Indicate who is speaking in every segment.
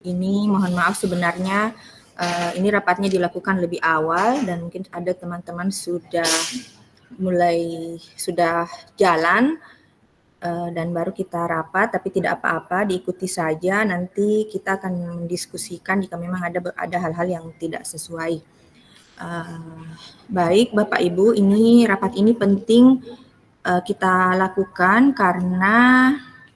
Speaker 1: ini mohon maaf sebenarnya ini rapatnya dilakukan lebih awal dan mungkin ada teman-teman sudah jalan dan baru kita rapat, tapi tidak apa-apa, diikuti saja. Nanti kita akan mendiskusikan jika memang ada hal-hal yang tidak sesuai. Baik, Bapak Ibu, ini rapat ini penting kita lakukan karena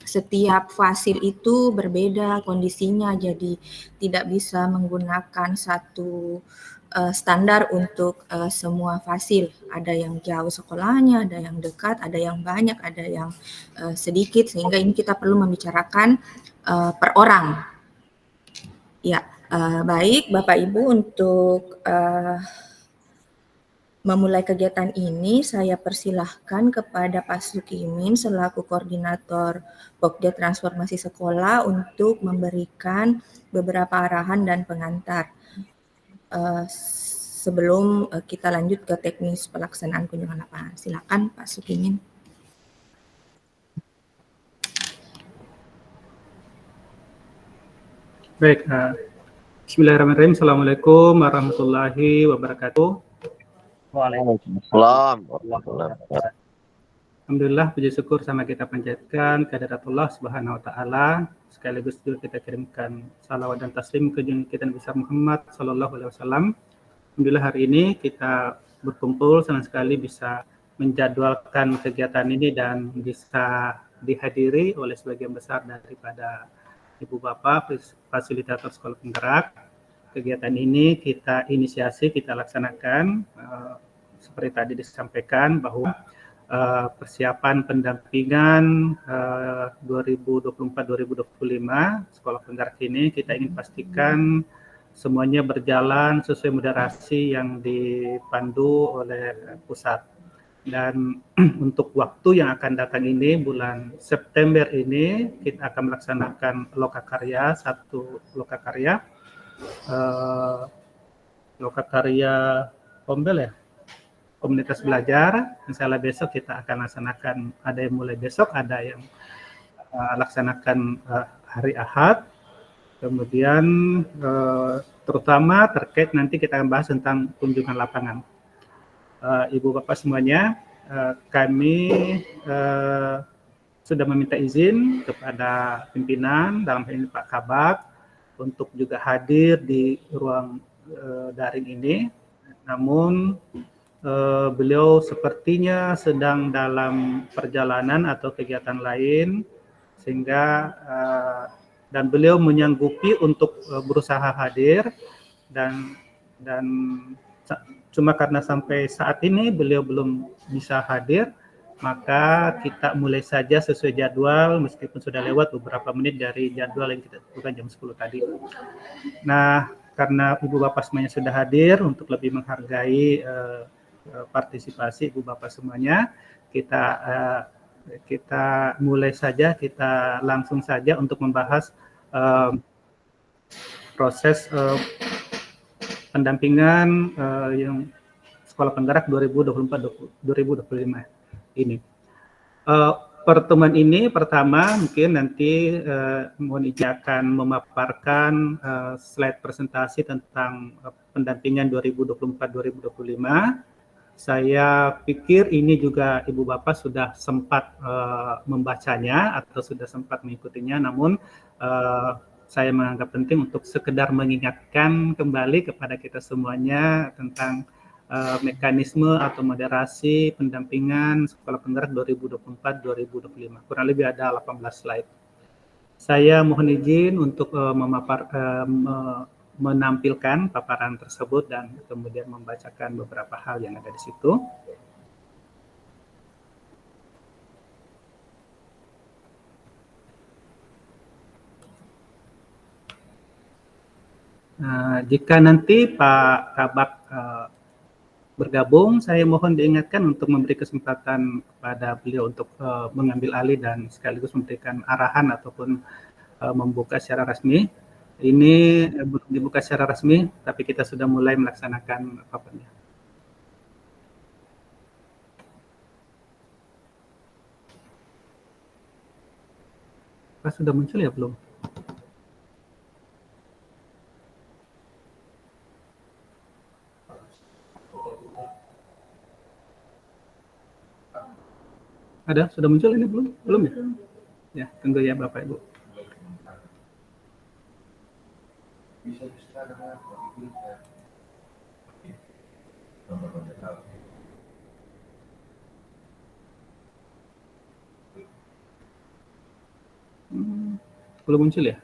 Speaker 1: setiap fasil itu berbeda kondisinya, jadi tidak bisa menggunakan satu standar untuk semua fasil. Ada yang jauh sekolahnya, ada yang dekat, ada yang banyak, ada yang sedikit, sehingga ini kita perlu membicarakan per orang. Ya, baik Bapak Ibu, untuk memulai kegiatan ini, saya persilahkan kepada Pak Sukimin selaku Koordinator Pokja Transformasi Sekolah untuk memberikan beberapa arahan dan pengantar sebelum kita lanjut ke teknis pelaksanaan kunjungan lapangan. Silakan Pak Sukimin.
Speaker 2: Baik, bismillahirrahmanirrahim. Assalamualaikum warahmatullahi wabarakatuh.
Speaker 3: Waalaikumsalam warahmatullahi wabarakatuh.
Speaker 2: Alhamdulillah, puji syukur sama kita panjatkan kehadirat Allah Subhanahu wa taala. Sekaligus juga kita kirimkan salawat dan taslim ke junjungan kita Nabi Muhammad sallallahu alaihi wasallam. Alhamdulillah hari ini kita berkumpul, senang sekali bisa menjadwalkan kegiatan ini dan bisa dihadiri oleh sebagian besar daripada Ibu Bapak fasilitator sekolah penggerak. Kegiatan ini kita inisiasi, kita laksanakan seperti tadi disampaikan bahwa persiapan pendampingan 2024-2025 sekolah penggerak ini kita ingin pastikan semuanya berjalan sesuai moderasi yang dipandu oleh pusat. Dan untuk waktu yang akan datang ini, bulan September ini, kita akan melaksanakan lokakarya, satu lokakarya Pombel ya, komunitas belajar. Misalnya besok kita akan laksanakan, ada yang mulai besok, ada yang laksanakan hari Ahad. Kemudian terutama terkait nanti kita akan bahas tentang kunjungan lapangan. Ibu Bapak semuanya, kami sudah meminta izin kepada pimpinan, dalam hal ini Pak Kabak, untuk juga hadir di ruang daring ini. Namun beliau sepertinya sedang dalam perjalanan atau kegiatan lain, sehingga dan beliau menyanggupi untuk berusaha hadir dan cuma karena sampai saat ini beliau belum bisa hadir, maka kita mulai saja sesuai jadwal meskipun sudah lewat beberapa menit dari jadwal yang kita tentukan jam 10 tadi. Nah, karena Ibu Bapak semuanya sudah hadir, untuk lebih menghargai partisipasi Ibu Bapak semuanya, kita mulai saja, kita langsung saja untuk membahas proses pendampingan yang sekolah penggerak 2024-2025 ini. Pertemuan ini pertama mungkin nanti mohon izin akan memaparkan slide presentasi tentang pendampingan 2024-2025. Saya pikir ini juga Ibu Bapak sudah sempat membacanya atau sudah sempat mengikutinya, namun saya menganggap penting untuk sekedar mengingatkan kembali kepada kita semuanya tentang mekanisme atau moderasi pendampingan sekolah penggerak 2024-2025. Kurang lebih ada 18 slide. Saya mohon izin untuk menampilkan paparan tersebut dan kemudian membacakan beberapa hal yang ada di situ. Jika nanti Pak Kabak bergabung, saya mohon diingatkan untuk memberi kesempatan kepada beliau untuk mengambil alih dan sekaligus memberikan arahan ataupun membuka secara resmi. Ini belum dibuka secara resmi, tapi kita sudah mulai melaksanakan paparnya. Sudah muncul ya belum? Ada? Sudah muncul ini belum? Belum ya? Ya, tunggu ya Bapak Ibu. Belum muncul ya?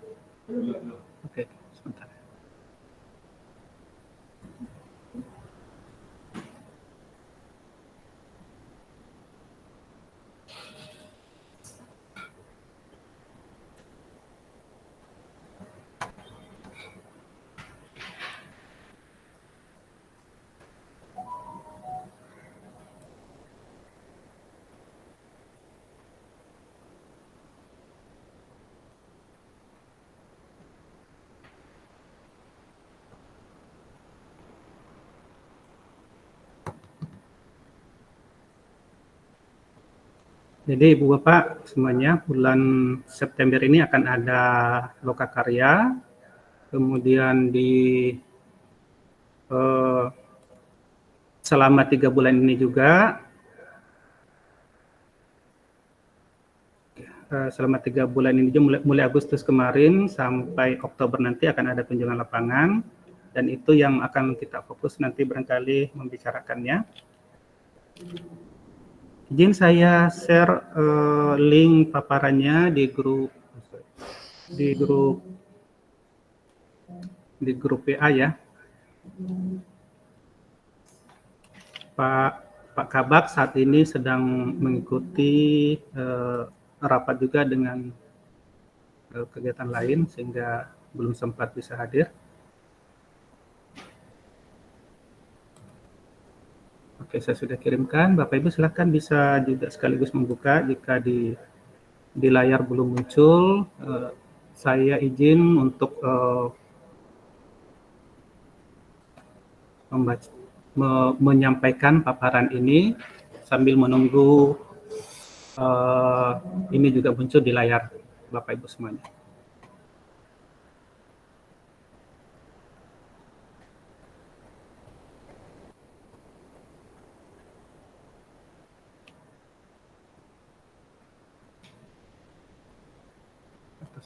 Speaker 2: Oke, sebentar. Jadi Ibu Bapak semuanya bulan September ini akan ada lokakarya, kemudian eh, selama 3 bulan ini juga selama 3 bulan ini juga mulai Agustus kemarin sampai Oktober nanti akan ada kunjungan lapangan, dan itu yang akan kita fokus nanti barangkali membicarakannya. Izin saya share link paparannya di grup WA ya. Pak Kabak saat ini sedang mengikuti rapat juga dengan kegiatan lain sehingga belum sempat bisa hadir. Oke, saya sudah kirimkan. Bapak Ibu silakan bisa juga sekaligus membuka jika di layar belum muncul. Saya izin untuk menyampaikan paparan ini sambil menunggu ini juga muncul di layar Bapak Ibu semuanya.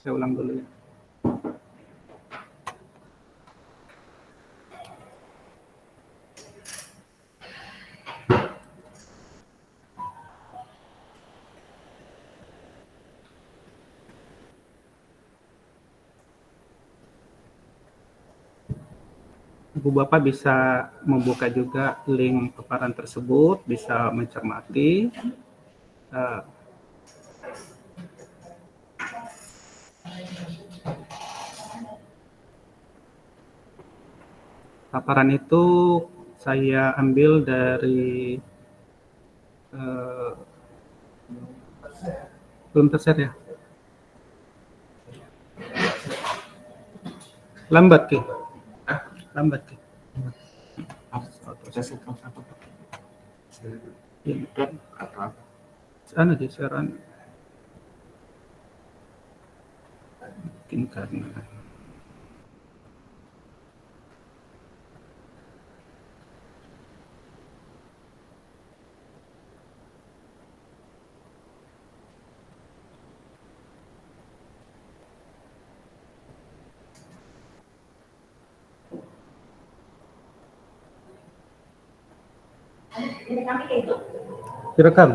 Speaker 2: Saya ulang dulu ya. Ibu Bapak bisa membuka juga link paparan tersebut, bisa mencermati. Paparan itu saya ambil dari belum tershare ya? Lambat Ki? Lambat Ki? Proses itu apa? Sana di sharean mungkin karena direkam.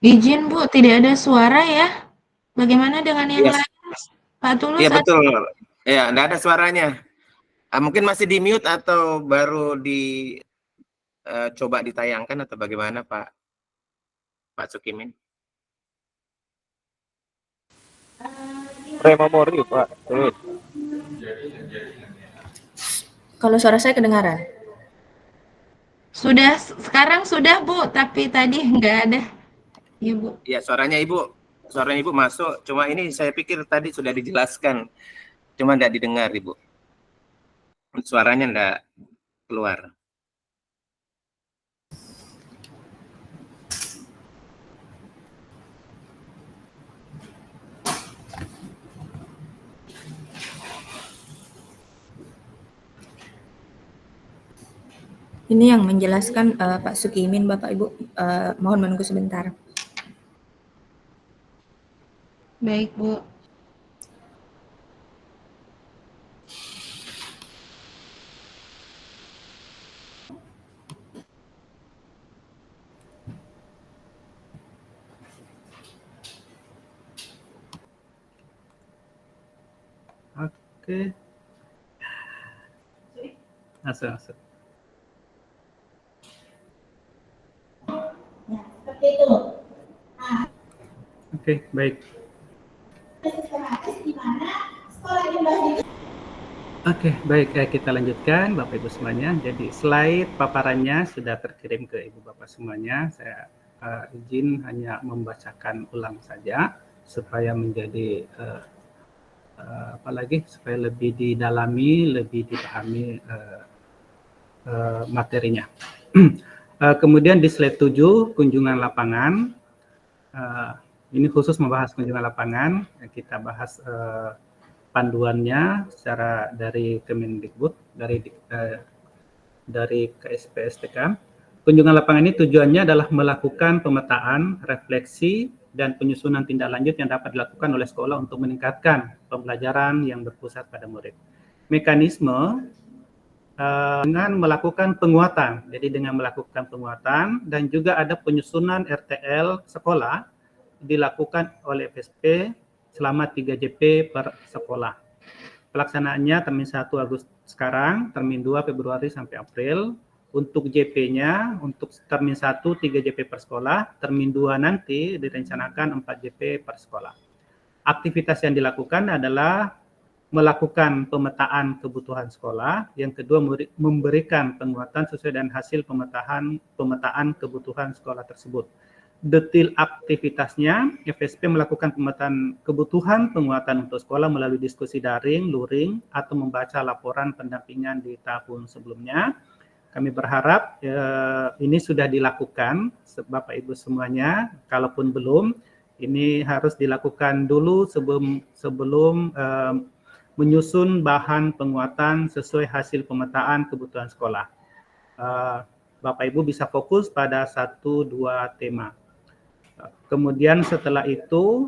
Speaker 3: Izin Bu, tidak ada suara ya. Bagaimana dengan yang
Speaker 4: Yes.
Speaker 3: lain? Pak Tulus?
Speaker 4: Iya betul. Ya, enggak ada suaranya. Mungkin masih di mute atau baru coba ditayangkan atau bagaimana Pak Sukimin?
Speaker 5: Memori Pak.
Speaker 1: Kalau suara saya kedengaran?
Speaker 3: Sudah, sekarang sudah Bu, tapi tadi nggak ada. Ya Bu.
Speaker 4: Ya, suaranya Ibu masuk. Cuma ini saya pikir tadi sudah dijelaskan. Cuma enggak didengar Ibu. Suaranya enggak keluar.
Speaker 1: Ini yang menjelaskan Pak Sukimin, Bapak Ibu. Mohon menunggu sebentar.
Speaker 3: Baik Bu.
Speaker 2: Oke. Masuk.
Speaker 6: Seperti itu.
Speaker 2: Oke, baik. Oke, baik. Kita lanjutkan, Bapak Ibu semuanya. Jadi slide paparannya sudah terkirim ke Ibu Bapak semuanya. Saya izin hanya membacakan ulang saja supaya menjadi supaya lebih didalami, lebih dipahami materinya. Kemudian di slide 7, kunjungan lapangan. Ini khusus membahas kunjungan lapangan. Kita bahas panduannya secara dari Kemendikbud, dari KSPSTK. Kunjungan lapangan ini tujuannya adalah melakukan pemetaan, refleksi, dan penyusunan tindak lanjut yang dapat dilakukan oleh sekolah untuk meningkatkan pembelajaran yang berpusat pada murid. Mekanisme dengan melakukan penguatan, jadi dengan melakukan penguatan dan juga ada penyusunan RTL sekolah dilakukan oleh FSP selama 3 JP per sekolah. Pelaksanaannya termin 1 Agustus sekarang, termin 2 Februari sampai April. Untuk JP-nya, untuk termin 1 3 JP per sekolah, termin 2 nanti direncanakan 4 JP per sekolah. Aktivitas yang dilakukan adalah melakukan pemetaan kebutuhan sekolah, yang kedua memberikan penguatan sesuai dengan hasil pemetaan kebutuhan sekolah tersebut. Detail aktivitasnya, FSP melakukan pemetaan kebutuhan penguatan untuk sekolah melalui diskusi daring, luring, atau membaca laporan pendampingan di tahun sebelumnya. Kami berharap ini sudah dilakukan, Bapak Ibu semuanya. Kalaupun belum, ini harus dilakukan dulu sebelum menyusun bahan penguatan sesuai hasil pemetaan kebutuhan sekolah. Bapak Ibu bisa fokus pada 1-2 tema. Kemudian setelah itu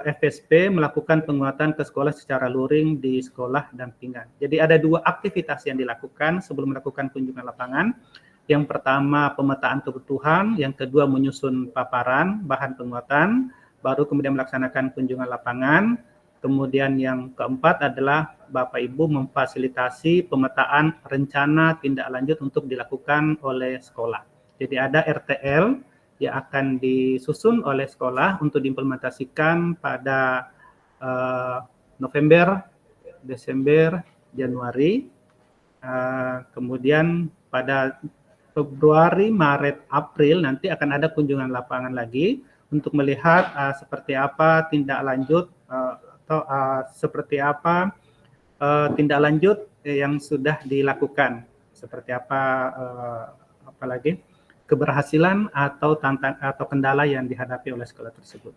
Speaker 2: FSP melakukan penguatan ke sekolah secara luring di sekolah dampingan. Jadi ada 2 aktivitas yang dilakukan sebelum melakukan kunjungan lapangan. Yang pertama pemetaan kebutuhan, yang kedua menyusun paparan bahan penguatan, baru kemudian melaksanakan kunjungan lapangan. Kemudian yang keempat adalah Bapak Ibu memfasilitasi pemetaan rencana tindak lanjut untuk dilakukan oleh sekolah. Jadi ada RTL yang akan disusun oleh sekolah untuk diimplementasikan pada November, Desember, Januari. Kemudian pada Februari, Maret, April nanti akan ada kunjungan lapangan lagi untuk melihat seperti apa tindak lanjut atau seperti apa tindak lanjut yang sudah dilakukan, seperti apa apalagi keberhasilan atau kendala yang dihadapi oleh sekolah tersebut.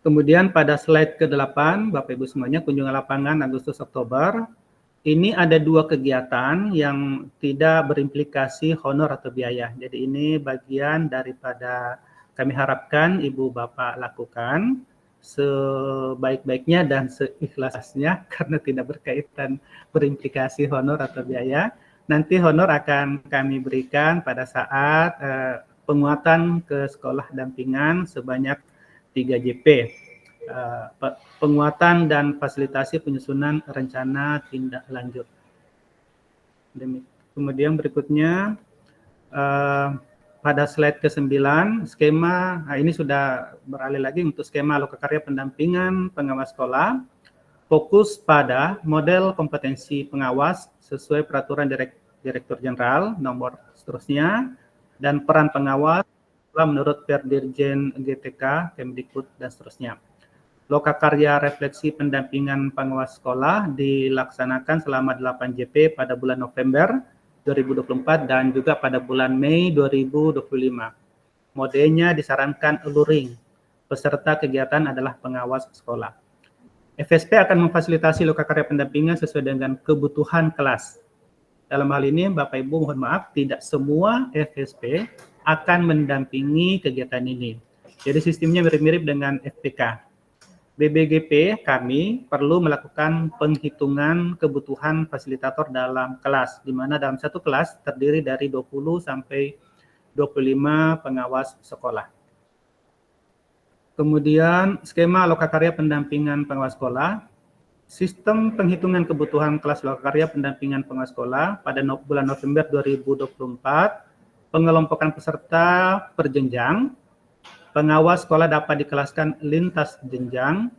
Speaker 2: Kemudian pada slide ke-8, Bapak Ibu semuanya, kunjungan lapangan Agustus-Oktober. Ini ada 2 kegiatan yang tidak berimplikasi honor atau biaya. Jadi ini bagian daripada kami harapkan Ibu Bapak lakukan sebaik-baiknya dan seikhlasnya karena tidak berkaitan berimplikasi honor atau biaya. Nanti honor akan kami berikan pada saat penguatan ke sekolah dampingan sebanyak 3 JP. Penguatan dan fasilitasi penyusunan rencana tindak lanjut. Kemudian berikutnya pada slide ke-9, skema, ini sudah beralih lagi untuk skema lokakarya pendampingan pengawas sekolah, fokus pada model kompetensi pengawas sesuai peraturan Direktur Jenderal nomor seterusnya, dan peran pengawas menurut Perdirjen GTK, Kemdikbud, dan seterusnya. Lokakarya refleksi pendampingan pengawas sekolah dilaksanakan selama 8 JP pada bulan November 2024 dan juga pada bulan Mei 2025. Modenya disarankan luring. Peserta kegiatan adalah pengawas sekolah. FSP akan memfasilitasi lokakarya pendampingan sesuai dengan kebutuhan kelas. Dalam hal ini, Bapak Ibu mohon maaf, tidak semua FSP akan mendampingi kegiatan ini. Jadi sistemnya mirip-mirip dengan FPK. BBGP kami perlu melakukan penghitungan kebutuhan fasilitator dalam kelas, di mana dalam satu kelas terdiri dari 20 sampai 25 pengawas sekolah. Kemudian skema lokakarya pendampingan pengawas sekolah, sistem penghitungan kebutuhan kelas lokakarya pendampingan pengawas sekolah pada bulan November 2024, pengelompokan peserta per jenjang. Pengawas sekolah dapat dikelaskan lintas jenjang.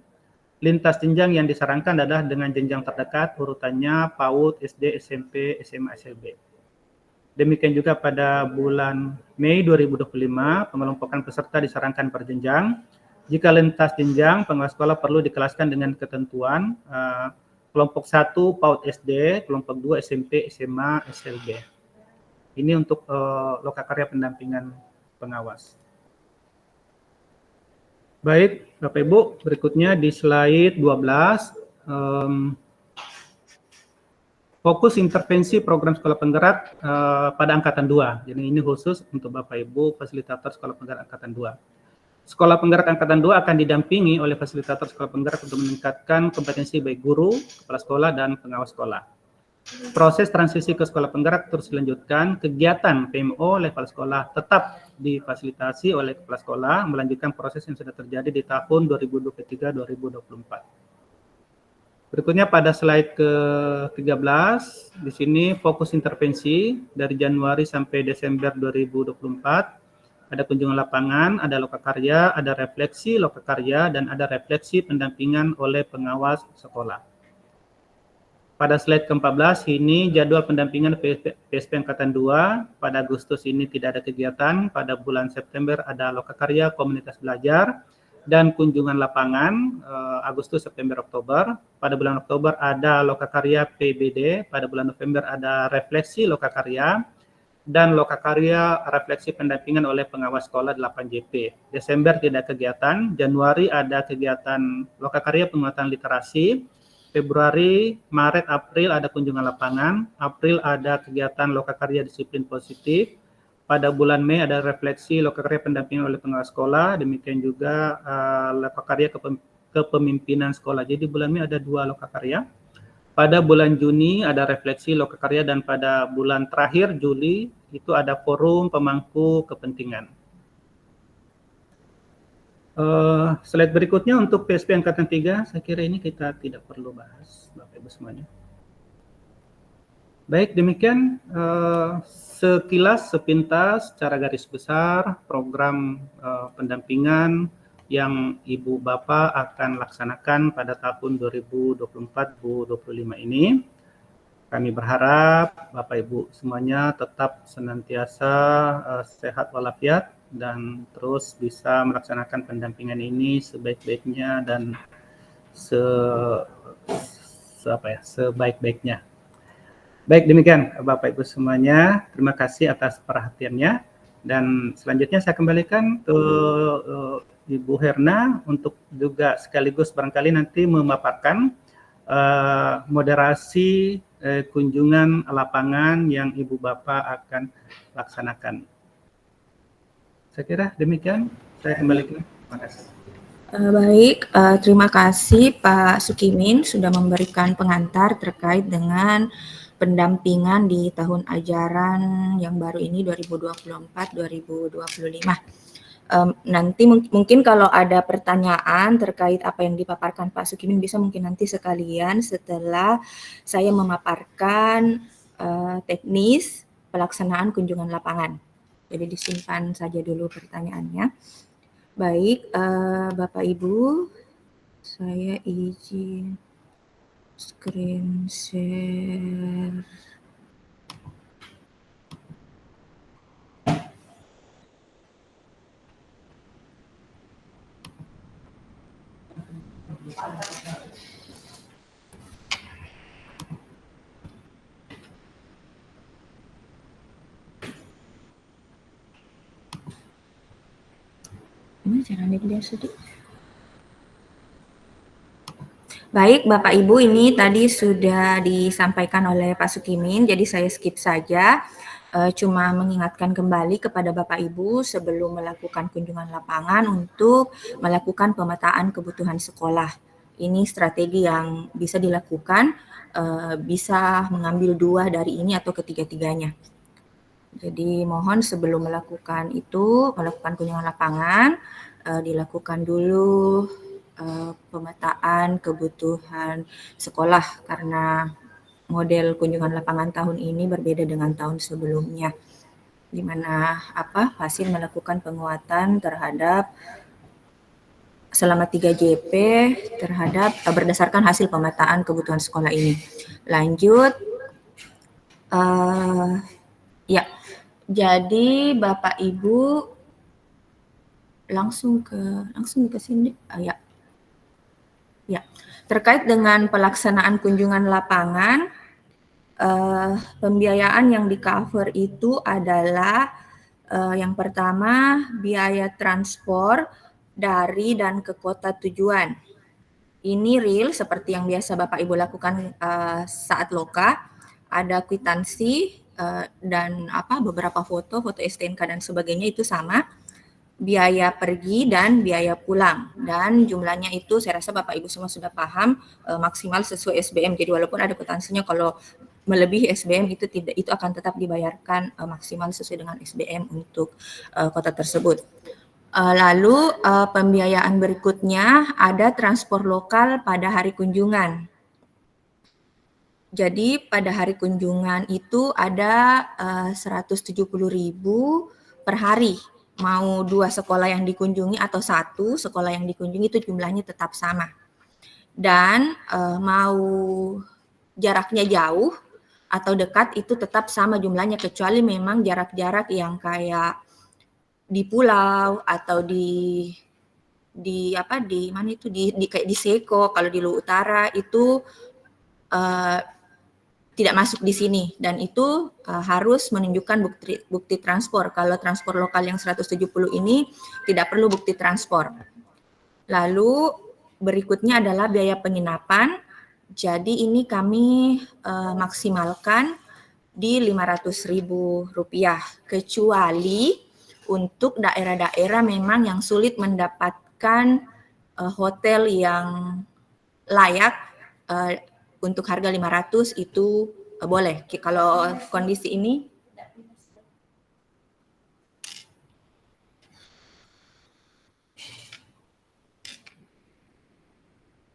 Speaker 2: Lintas jenjang yang disarankan adalah dengan jenjang terdekat, urutannya PAUD, SD, SMP, SMA, SLB. Demikian juga pada bulan Mei 2025, pengelompokan peserta disarankan per jenjang. Jika lintas jenjang, pengawas sekolah perlu dikelaskan dengan ketentuan kelompok 1 PAUD SD, kelompok 2 SMP, SMA, SLB. Ini untuk lokakarya pendampingan pengawas. Baik, Bapak Ibu, berikutnya di slide 12, fokus intervensi program sekolah penggerak pada Angkatan 2. Jadi ini khusus untuk Bapak Ibu fasilitator sekolah penggerak Angkatan 2. Sekolah penggerak Angkatan 2 akan didampingi oleh fasilitator sekolah penggerak untuk meningkatkan kompetensi baik guru, kepala sekolah, dan pengawas sekolah. Proses transisi ke sekolah penggerak terus dilanjutkan. Kegiatan PMO level sekolah tetap difasilitasi oleh kepala sekolah, melanjutkan proses yang sudah terjadi di tahun 2023-2024. Berikutnya pada slide ke-13, di sini fokus intervensi dari Januari sampai Desember 2024. Ada kunjungan lapangan, ada lokakarya, ada refleksi lokakarya, dan ada refleksi pendampingan oleh pengawas sekolah. Pada slide ke-14, ini jadwal pendampingan PSP Angkatan 2. Pada Agustus ini tidak ada kegiatan. Pada bulan September ada lokakarya komunitas belajar dan kunjungan lapangan Agustus, September, Oktober. Pada bulan Oktober ada lokakarya PBD. Pada bulan November ada refleksi lokakarya dan lokakarya refleksi pendampingan oleh pengawas sekolah 8 JP. Desember tidak kegiatan. Januari ada kegiatan lokakarya penguatan literasi. Februari, Maret, April ada kunjungan lapangan. April ada kegiatan lokakarya disiplin positif. Pada bulan Mei ada refleksi lokakarya pendampingan oleh pengawas sekolah. Demikian juga lokakarya kepemimpinan sekolah. Jadi bulan Mei ada 2 lokakarya. Pada bulan Juni ada refleksi lokakarya, dan pada bulan terakhir Juli itu ada forum pemangku kepentingan. Slide berikutnya untuk PSP Angkatan 3, saya kira ini kita tidak perlu bahas, Bapak Ibu semuanya. Baik, demikian sekilas, sepintas, secara garis besar program pendampingan yang Ibu Bapak akan laksanakan pada tahun 2024-2025 ini. Kami berharap Bapak Ibu semuanya tetap senantiasa sehat walafiat dan terus bisa melaksanakan pendampingan ini sebaik-baiknya dan sebaik-baiknya. Baik, demikian Bapak Ibu semuanya. Terima kasih atas perhatiannya, dan selanjutnya saya kembalikan ke Ibu Herna untuk juga sekaligus barangkali nanti memaparkan moderasi kunjungan lapangan yang Ibu Bapak akan laksanakan. Saya kira demikian, saya kembalikan. Terima kasih.
Speaker 1: Baik, terima kasih Pak Sukimin sudah memberikan pengantar terkait dengan pendampingan di tahun ajaran yang baru ini 2024-2025. Nanti mungkin kalau ada pertanyaan terkait apa yang dipaparkan Pak Sukimin bisa mungkin nanti sekalian setelah saya memaparkan teknis pelaksanaan kunjungan lapangan. Jadi disimpan saja dulu pertanyaannya. Baik, Bapak Ibu, saya izin screen share. Ini caranya dia sedikit. Baik, Bapak Ibu, ini tadi sudah disampaikan oleh Pak Sukimin, jadi saya skip saja. Cuma mengingatkan kembali kepada Bapak Ibu sebelum melakukan kunjungan lapangan untuk melakukan pemetaan kebutuhan sekolah. Ini strategi yang bisa dilakukan, bisa mengambil 2 dari ini atau ketiga-tiganya. Jadi mohon sebelum melakukan kunjungan lapangan, dilakukan dulu pemetaan kebutuhan sekolah karena model kunjungan lapangan tahun ini berbeda dengan tahun sebelumnya, di mana hasil melakukan penguatan terhadap selama 3 JP terhadap berdasarkan hasil pemetaan kebutuhan sekolah ini. Lanjut, ya, jadi Bapak Ibu langsung ke sini, ya. Terkait dengan pelaksanaan kunjungan lapangan, pembiayaan yang di-cover itu adalah yang pertama biaya transport dari dan ke kota tujuan. Ini real seperti yang biasa Bapak Ibu lakukan saat loka, ada kwitansi dan beberapa foto STNK dan sebagainya itu sama. Biaya pergi dan biaya pulang, dan jumlahnya itu saya rasa Bapak Ibu semua sudah paham, maksimal sesuai SBM. Jadi walaupun ada kwitansinya, kalau melebihi SBM itu akan tetap dibayarkan maksimal sesuai dengan SBM untuk kota tersebut. Lalu pembiayaan berikutnya ada transport lokal pada hari kunjungan. Jadi pada hari kunjungan itu ada 170.000 per hari. Mau 2 sekolah yang dikunjungi atau 1 sekolah yang dikunjungi itu jumlahnya tetap sama. Dan mau jaraknya jauh atau dekat itu tetap sama jumlahnya, kecuali memang jarak-jarak yang kayak di pulau atau di mana itu kayak di Seko, kalau di Luwu Utara itu tidak masuk di sini, dan itu harus menunjukkan bukti transport. Kalau transport lokal yang 170 ini tidak perlu bukti transport. Lalu berikutnya adalah biaya penginapan. Jadi ini kami maksimalkan di Rp500.000, kecuali untuk daerah-daerah memang yang sulit mendapatkan hotel yang layak, untuk harga 500 itu boleh. Kalau kondisi ini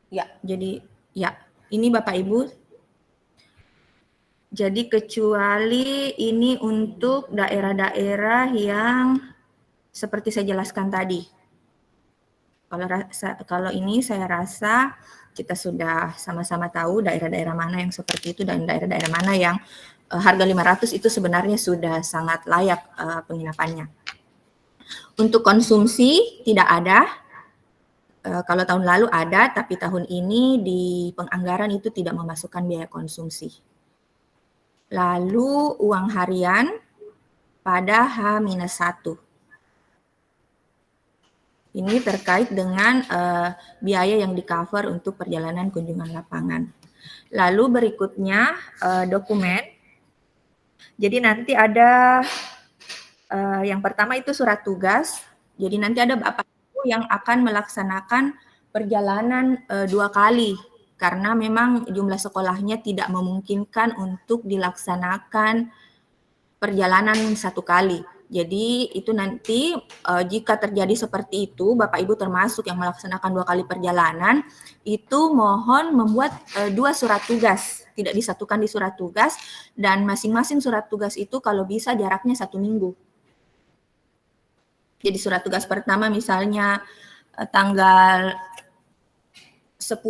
Speaker 1: ya, jadi ya, ini Bapak Ibu. Jadi kecuali ini untuk daerah-daerah yang seperti saya jelaskan tadi. Kalau ini saya rasa kita sudah sama-sama tahu daerah-daerah mana yang seperti itu dan daerah-daerah mana yang harga 500 itu sebenarnya sudah sangat layak penginapannya. Untuk konsumsi tidak ada. Kalau tahun lalu ada, tapi tahun ini di penganggaran itu tidak memasukkan biaya konsumsi. Lalu uang harian pada H-1. Ini terkait dengan biaya yang di-cover untuk perjalanan kunjungan lapangan. Lalu berikutnya dokumen. Jadi nanti ada yang pertama itu surat tugas. Jadi nanti ada Bapak Ibu yang akan melaksanakan perjalanan 2 kali karena memang jumlah sekolahnya tidak memungkinkan untuk dilaksanakan perjalanan satu kali. Jadi itu nanti jika terjadi seperti itu, Bapak Ibu termasuk yang melaksanakan 2 kali perjalanan, itu mohon membuat 2 surat tugas, tidak disatukan di surat tugas, dan masing-masing surat tugas itu kalau bisa jaraknya 1 minggu. Jadi surat tugas pertama misalnya tanggal 10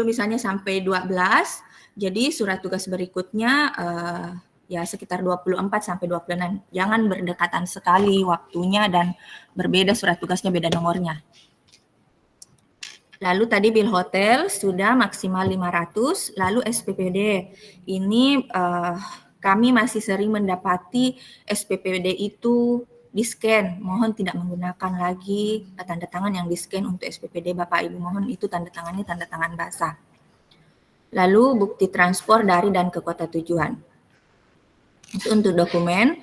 Speaker 1: misalnya sampai 12, jadi surat tugas berikutnya ya sekitar 24 sampai 26. Jangan berdekatan sekali waktunya dan berbeda surat tugasnya, beda nomornya. Lalu tadi bill hotel sudah maksimal 500, lalu SPPD. Ini kami masih sering mendapati SPPD itu di-scan. Mohon tidak menggunakan lagi tanda tangan yang di-scan untuk SPPD Bapak Ibu. Mohon itu tanda tangannya tanda tangan basah. Lalu bukti transport dari dan ke kota tujuan. Itu untuk dokumen.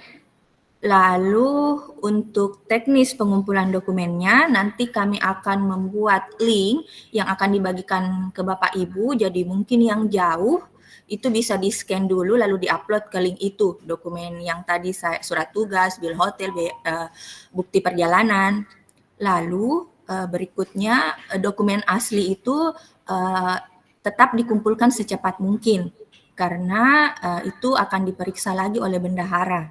Speaker 1: Lalu untuk teknis pengumpulan dokumennya, nanti kami akan membuat link yang akan dibagikan ke Bapak Ibu. Jadi mungkin yang jauh itu bisa di-scan dulu lalu di-upload ke link itu. Dokumen yang tadi saya surat tugas, bill hotel, bukti perjalanan. Lalu berikutnya dokumen asli itu tetap dikumpulkan secepat mungkin karena itu akan diperiksa lagi oleh bendahara.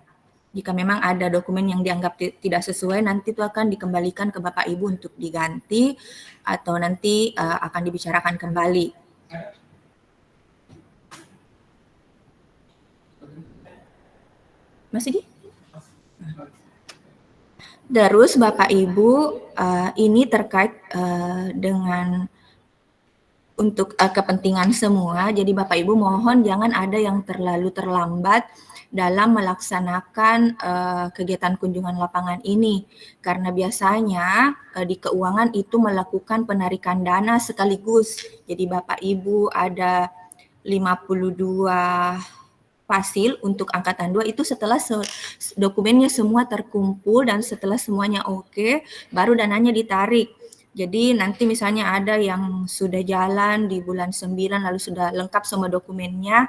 Speaker 1: Jika memang ada dokumen yang dianggap tidak sesuai, nanti itu akan dikembalikan ke Bapak Ibu untuk diganti atau nanti akan dibicarakan kembali. Masih di? Terus Bapak Ibu, ini terkait dengan untuk kepentingan semua, jadi Bapak Ibu mohon jangan ada yang terlalu terlambat dalam melaksanakan kegiatan kunjungan lapangan ini. Karena biasanya di keuangan itu melakukan penarikan dana sekaligus. Jadi Bapak Ibu ada 52 fasil untuk angkatan 2 itu setelah dokumennya semua terkumpul dan setelah semuanya oke, baru dananya ditarik. Jadi nanti misalnya ada yang sudah jalan di bulan 9 lalu sudah lengkap semua dokumennya,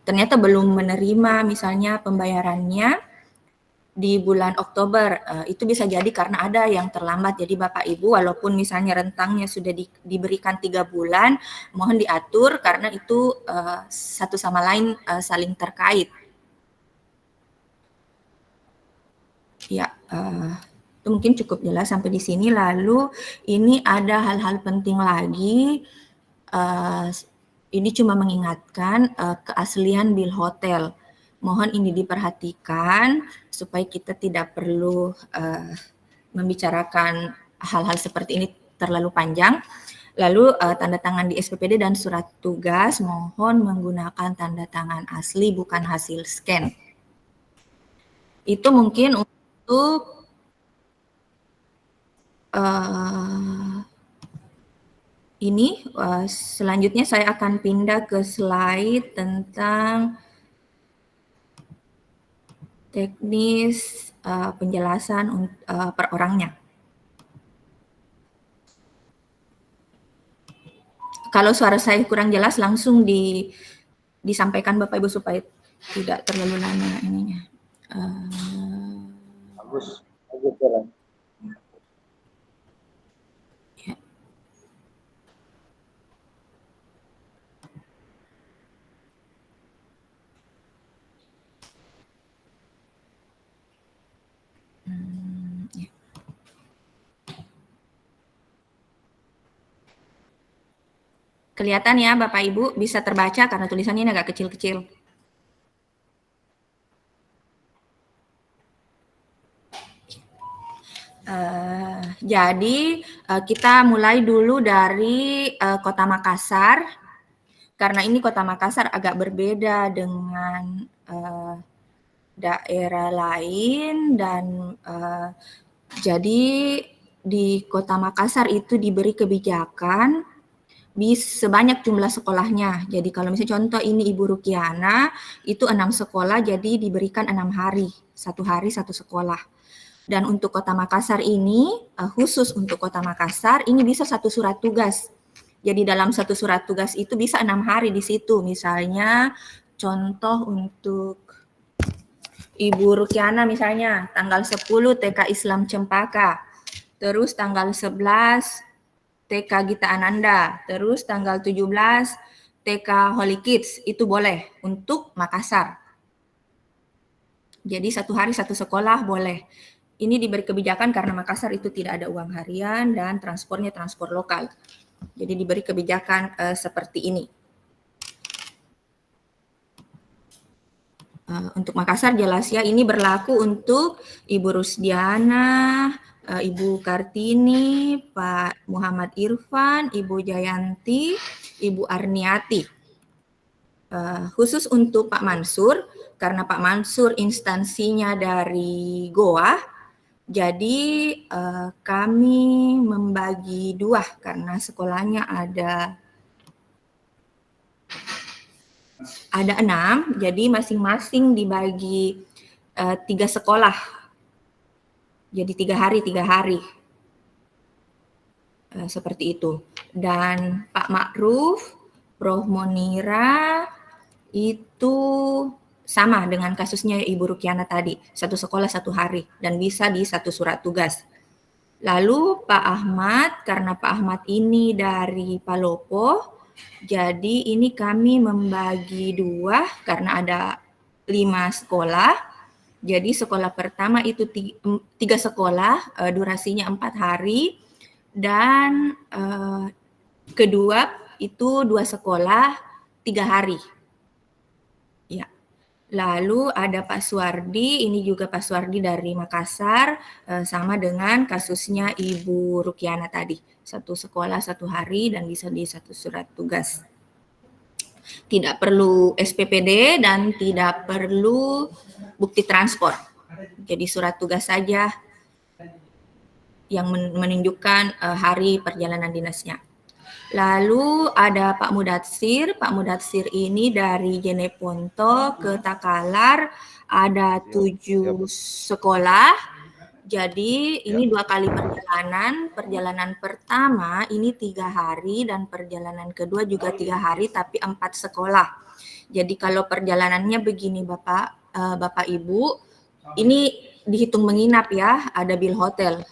Speaker 1: ternyata belum menerima misalnya pembayarannya di bulan Oktober, itu bisa jadi karena ada yang terlambat. Jadi Bapak Ibu walaupun misalnya rentangnya sudah diberikan 3 bulan, mohon diatur karena itu satu sama lain saling terkait. Ya, itu mungkin cukup jelas sampai di sini. Lalu ini ada hal-hal penting lagi. Ini cuma mengingatkan keaslian bill hotel. Mohon ini diperhatikan supaya kita tidak perlu membicarakan hal-hal seperti ini terlalu panjang. Lalu tanda tangan di SPPD dan surat tugas mohon menggunakan tanda tangan asli bukan hasil scan. Itu mungkin untuk ini. Selanjutnya saya akan pindah ke slide tentang teknis penjelasan per orangnya. Kalau suara saya kurang jelas langsung disampaikan Bapak Ibu supaya tidak terlalu lama ininya.
Speaker 5: Bagus jalan.
Speaker 1: Ya. Ya. Kelihatan ya Bapak Ibu, bisa terbaca karena tulisannya ini agak kecil-kecil. Jadi kita mulai dulu dari Kota Makassar, karena ini Kota Makassar agak berbeda dengan daerah lain dan jadi di Kota Makassar itu diberi kebijakan sebanyak jumlah sekolahnya. Jadi kalau misalnya contoh ini Ibu Rukiana, itu 6 sekolah jadi diberikan 6 hari, 1 hari 1 sekolah. Dan untuk Kota Makassar ini, khusus untuk Kota Makassar, ini bisa 1 surat tugas. Jadi dalam 1 surat tugas itu bisa 6 hari di situ. Misalnya, contoh untuk Ibu Rukiana misalnya, tanggal 10 TK Islam Cempaka, terus tanggal 11 TK Gita Ananda, terus tanggal 17 TK Holy Kids, itu boleh untuk Makassar. Jadi 1 hari 1 sekolah boleh. Ini diberi kebijakan karena Makassar itu tidak ada uang harian dan transportnya transport lokal. Jadi diberi kebijakan seperti ini. Untuk Makassar jelas ya, ini berlaku untuk Ibu Rusdiana, Ibu Kartini, Pak Muhammad Irfan, Ibu Jayanti, Ibu Arniati. Khusus untuk Pak Mansur, karena Pak Mansur instansinya dari Goa, jadi kami membagi 2 karena sekolahnya ada 6, jadi masing-masing dibagi 3 sekolah. Jadi 3 hari, 3 hari. Seperti itu. Dan Pak Ma'ruf, Prof. Monira, itu sama dengan kasusnya Ibu Rukiana tadi, 1 sekolah 1 hari, dan bisa di 1 surat tugas. Lalu Pak Ahmad, karena Pak Ahmad ini dari Palopo, jadi ini kami membagi 2 karena ada 5 sekolah. Jadi sekolah pertama itu 3 sekolah, durasinya 4 hari. Dan kedua itu 2 sekolah 3 hari. Ya. Lalu ada Pak Suwardi, ini juga Pak Suwardi dari Makassar, sama dengan kasusnya Ibu Rukiana tadi. 1 sekolah 1 hari dan bisa di 1 surat tugas. Tidak perlu SPPD dan tidak perlu bukti transport. Jadi surat tugas saja yang menunjukkan hari perjalanan dinasnya. Lalu ada Pak Mudatsir. Pak Mudatsir ini dari Jeneponto ke Takalar, ada 7 sekolah. Jadi ini 2 kali perjalanan. Perjalanan pertama ini 3 hari dan perjalanan kedua juga 3 hari tapi 4 sekolah. Jadi kalau perjalanannya begini Bapak Ibu, ini dihitung menginap ya, ada bil hotel.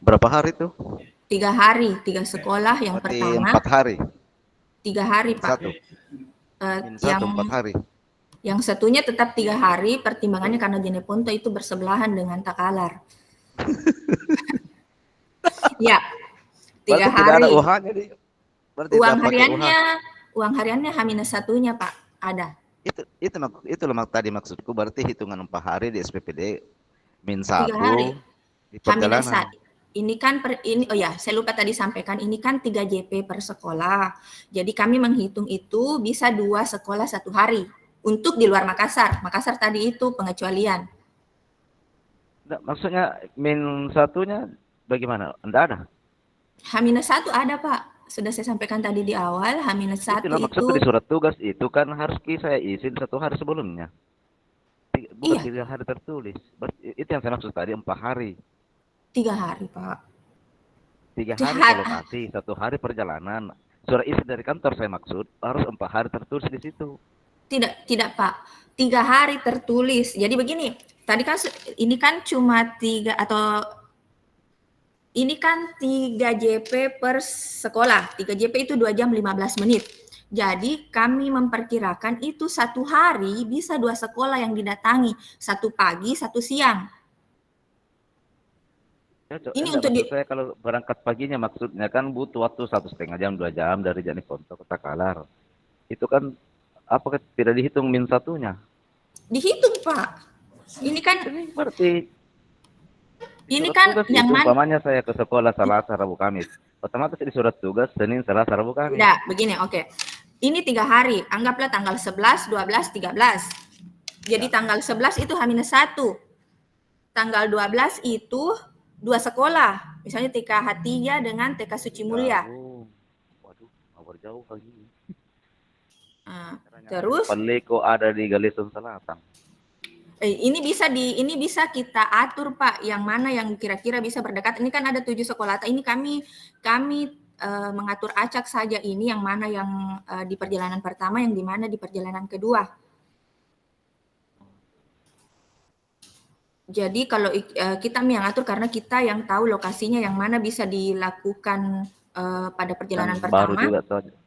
Speaker 6: Berapa hari tuh?
Speaker 1: 3 hari, 3 sekolah yang
Speaker 6: Berarti
Speaker 1: pertama.
Speaker 6: 4 hari.
Speaker 1: 3 hari Pak.
Speaker 6: 1.
Speaker 1: Yang
Speaker 6: 4 hari.
Speaker 1: Yang satunya tetap 3 hari, pertimbangannya karena Jeneponto itu bersebelahan dengan Takalar. Ya, 3
Speaker 6: Berarti
Speaker 1: hari.
Speaker 6: tidak ada UH-nya di. Berarti
Speaker 1: Uang hariannya H-1-nya Pak, ada.
Speaker 6: Itu loh tadi maksudku, berarti hitungan 4 hari di SPPD min
Speaker 1: 3
Speaker 6: 1
Speaker 1: hari.
Speaker 6: di perjalanan.
Speaker 1: Ini kan saya lupa tadi sampaikan, ini kan 3 JP per sekolah. Jadi kami menghitung itu bisa 2 sekolah 1 hari untuk di luar Makassar. Makassar tadi itu pengecualian.
Speaker 6: Nah, maksudnya min 1-nya bagaimana? Enggak ada.
Speaker 1: H-1 ada Pak. Sudah saya sampaikan tadi di awal, H-1
Speaker 6: Itulah maksudku di surat tugas itu kan harus saya izin 1 hari sebelumnya. Bukan 3 hari tertulis. Itu yang saya maksud tadi 4 hari.
Speaker 1: 3 hari, Pak.
Speaker 6: 3 hari kalau kasih, 1 hari perjalanan. Surat isi dari kantor saya maksud, harus 4 hari tertulis di situ.
Speaker 1: Tidak Pak. 3 hari tertulis. Jadi begini, tadi kan ini kan cuma 3 atau ini kan 3 JP per sekolah. 3 JP itu 2 jam 15 menit. Jadi kami memperkirakan itu 1 hari bisa 2 sekolah yang didatangi. 1 pagi, 1 siang.
Speaker 6: Ini untuk saya kalau berangkat paginya maksudnya kan butuh waktu 1,5 jam 2 jam dari Jeneponto ke Takalar. Itu kan apakah tidak dihitung min 1-nya?
Speaker 1: Dihitung Pak. Ini kan
Speaker 6: berarti
Speaker 1: ini kan yang mana?
Speaker 6: Umpamanya saya ke sekolah Selasa, Rabu, Kamis. Otomatis di surat tugas Senin, Selasa, Rabu, Kamis.
Speaker 1: Tidak, begini, oke. Ini 3 hari. Anggaplah tanggal 11, 12, 13. Jadi tanggal 11 itu H-1. Tanggal 12 itu 2 sekolah. Misalnya TK Hatija dengan TK Suci Mulia.
Speaker 6: Waduh, jauh lagi.
Speaker 1: Terus?
Speaker 6: Paleko ada di Galison Selatan.
Speaker 1: Ini bisa kita atur Pak, yang mana yang kira-kira bisa berdekat. Ini kan ada 7 sekolah. Ini kami mengatur acak saja ini yang mana yang di perjalanan pertama, yang di mana di perjalanan kedua. Jadi kalau kita yang atur karena kita yang tahu lokasinya yang mana bisa dilakukan pada perjalanan
Speaker 6: Kan
Speaker 1: pertama.
Speaker 6: baru juga tahu.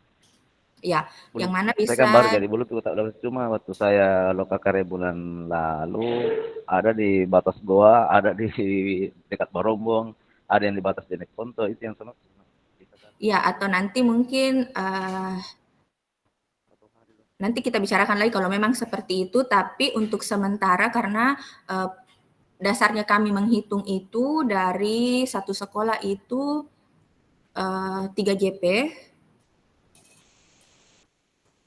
Speaker 1: Ya, yang mana bisa.
Speaker 6: Saya kan baru jadi bulu tuh tak tahu, cuma waktu saya Lokakarya bulan lalu ada di batas Goa, ada di dekat Barombong, ada yang di batas Jeneponto, itu yang sama.
Speaker 1: Ya, atau nanti mungkin nanti kita bicarakan lagi kalau memang seperti itu, tapi untuk sementara karena dasarnya kami menghitung itu dari satu sekolah itu 3 JP.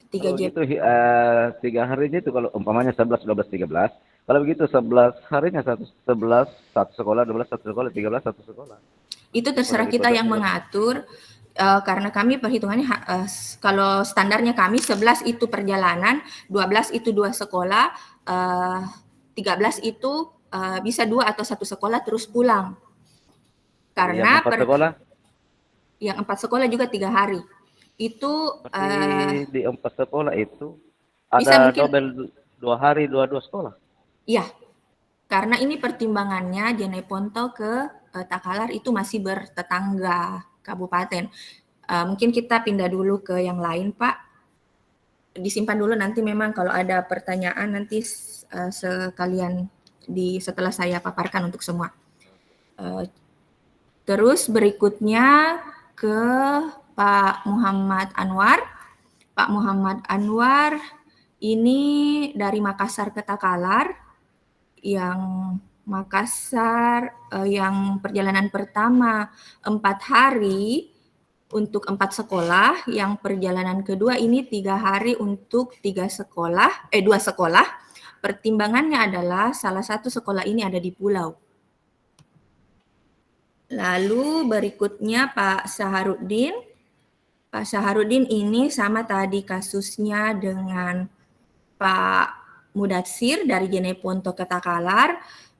Speaker 1: 3
Speaker 6: Kalau
Speaker 1: JP.
Speaker 6: gitu 3 harinya itu kalau umpamanya 11, 12, 13. Kalau begitu 11 harinya 11 satu sekolah, 12 satu sekolah, 13 satu sekolah.
Speaker 1: Itu terserah kita yang mengatur karena kami perhitungannya kalau standarnya kami 11 itu perjalanan, 12 itu 2 sekolah, 13 itu bisa 2 atau 1 sekolah terus pulang. Karena
Speaker 6: yang 4 sekolah?
Speaker 1: Yang 4 sekolah juga 3 hari. Itu
Speaker 6: di 4 sekolah itu ada double 2 hari 2 sekolah.
Speaker 1: Iya. Karena ini pertimbangannya Jeneponto ke Takalar itu masih bertetangga kabupaten. Mungkin kita pindah dulu ke yang lain, Pak. Disimpan dulu nanti memang kalau ada pertanyaan nanti sekalian setelah saya paparkan untuk semua. Terus berikutnya ke Pak Muhammad Anwar. Pak Muhammad Anwar ini dari Makassar ke Takalar, yang Makassar yang perjalanan pertama 4 hari untuk 4 sekolah, yang perjalanan kedua ini 3 hari untuk 2 sekolah. Pertimbangannya adalah salah satu sekolah ini ada di pulau. Lalu berikutnya Pak Saharuddin. Pak Saharuddin ini sama tadi kasusnya dengan Pak Mudatsir dari Jeneponto ke Takalar.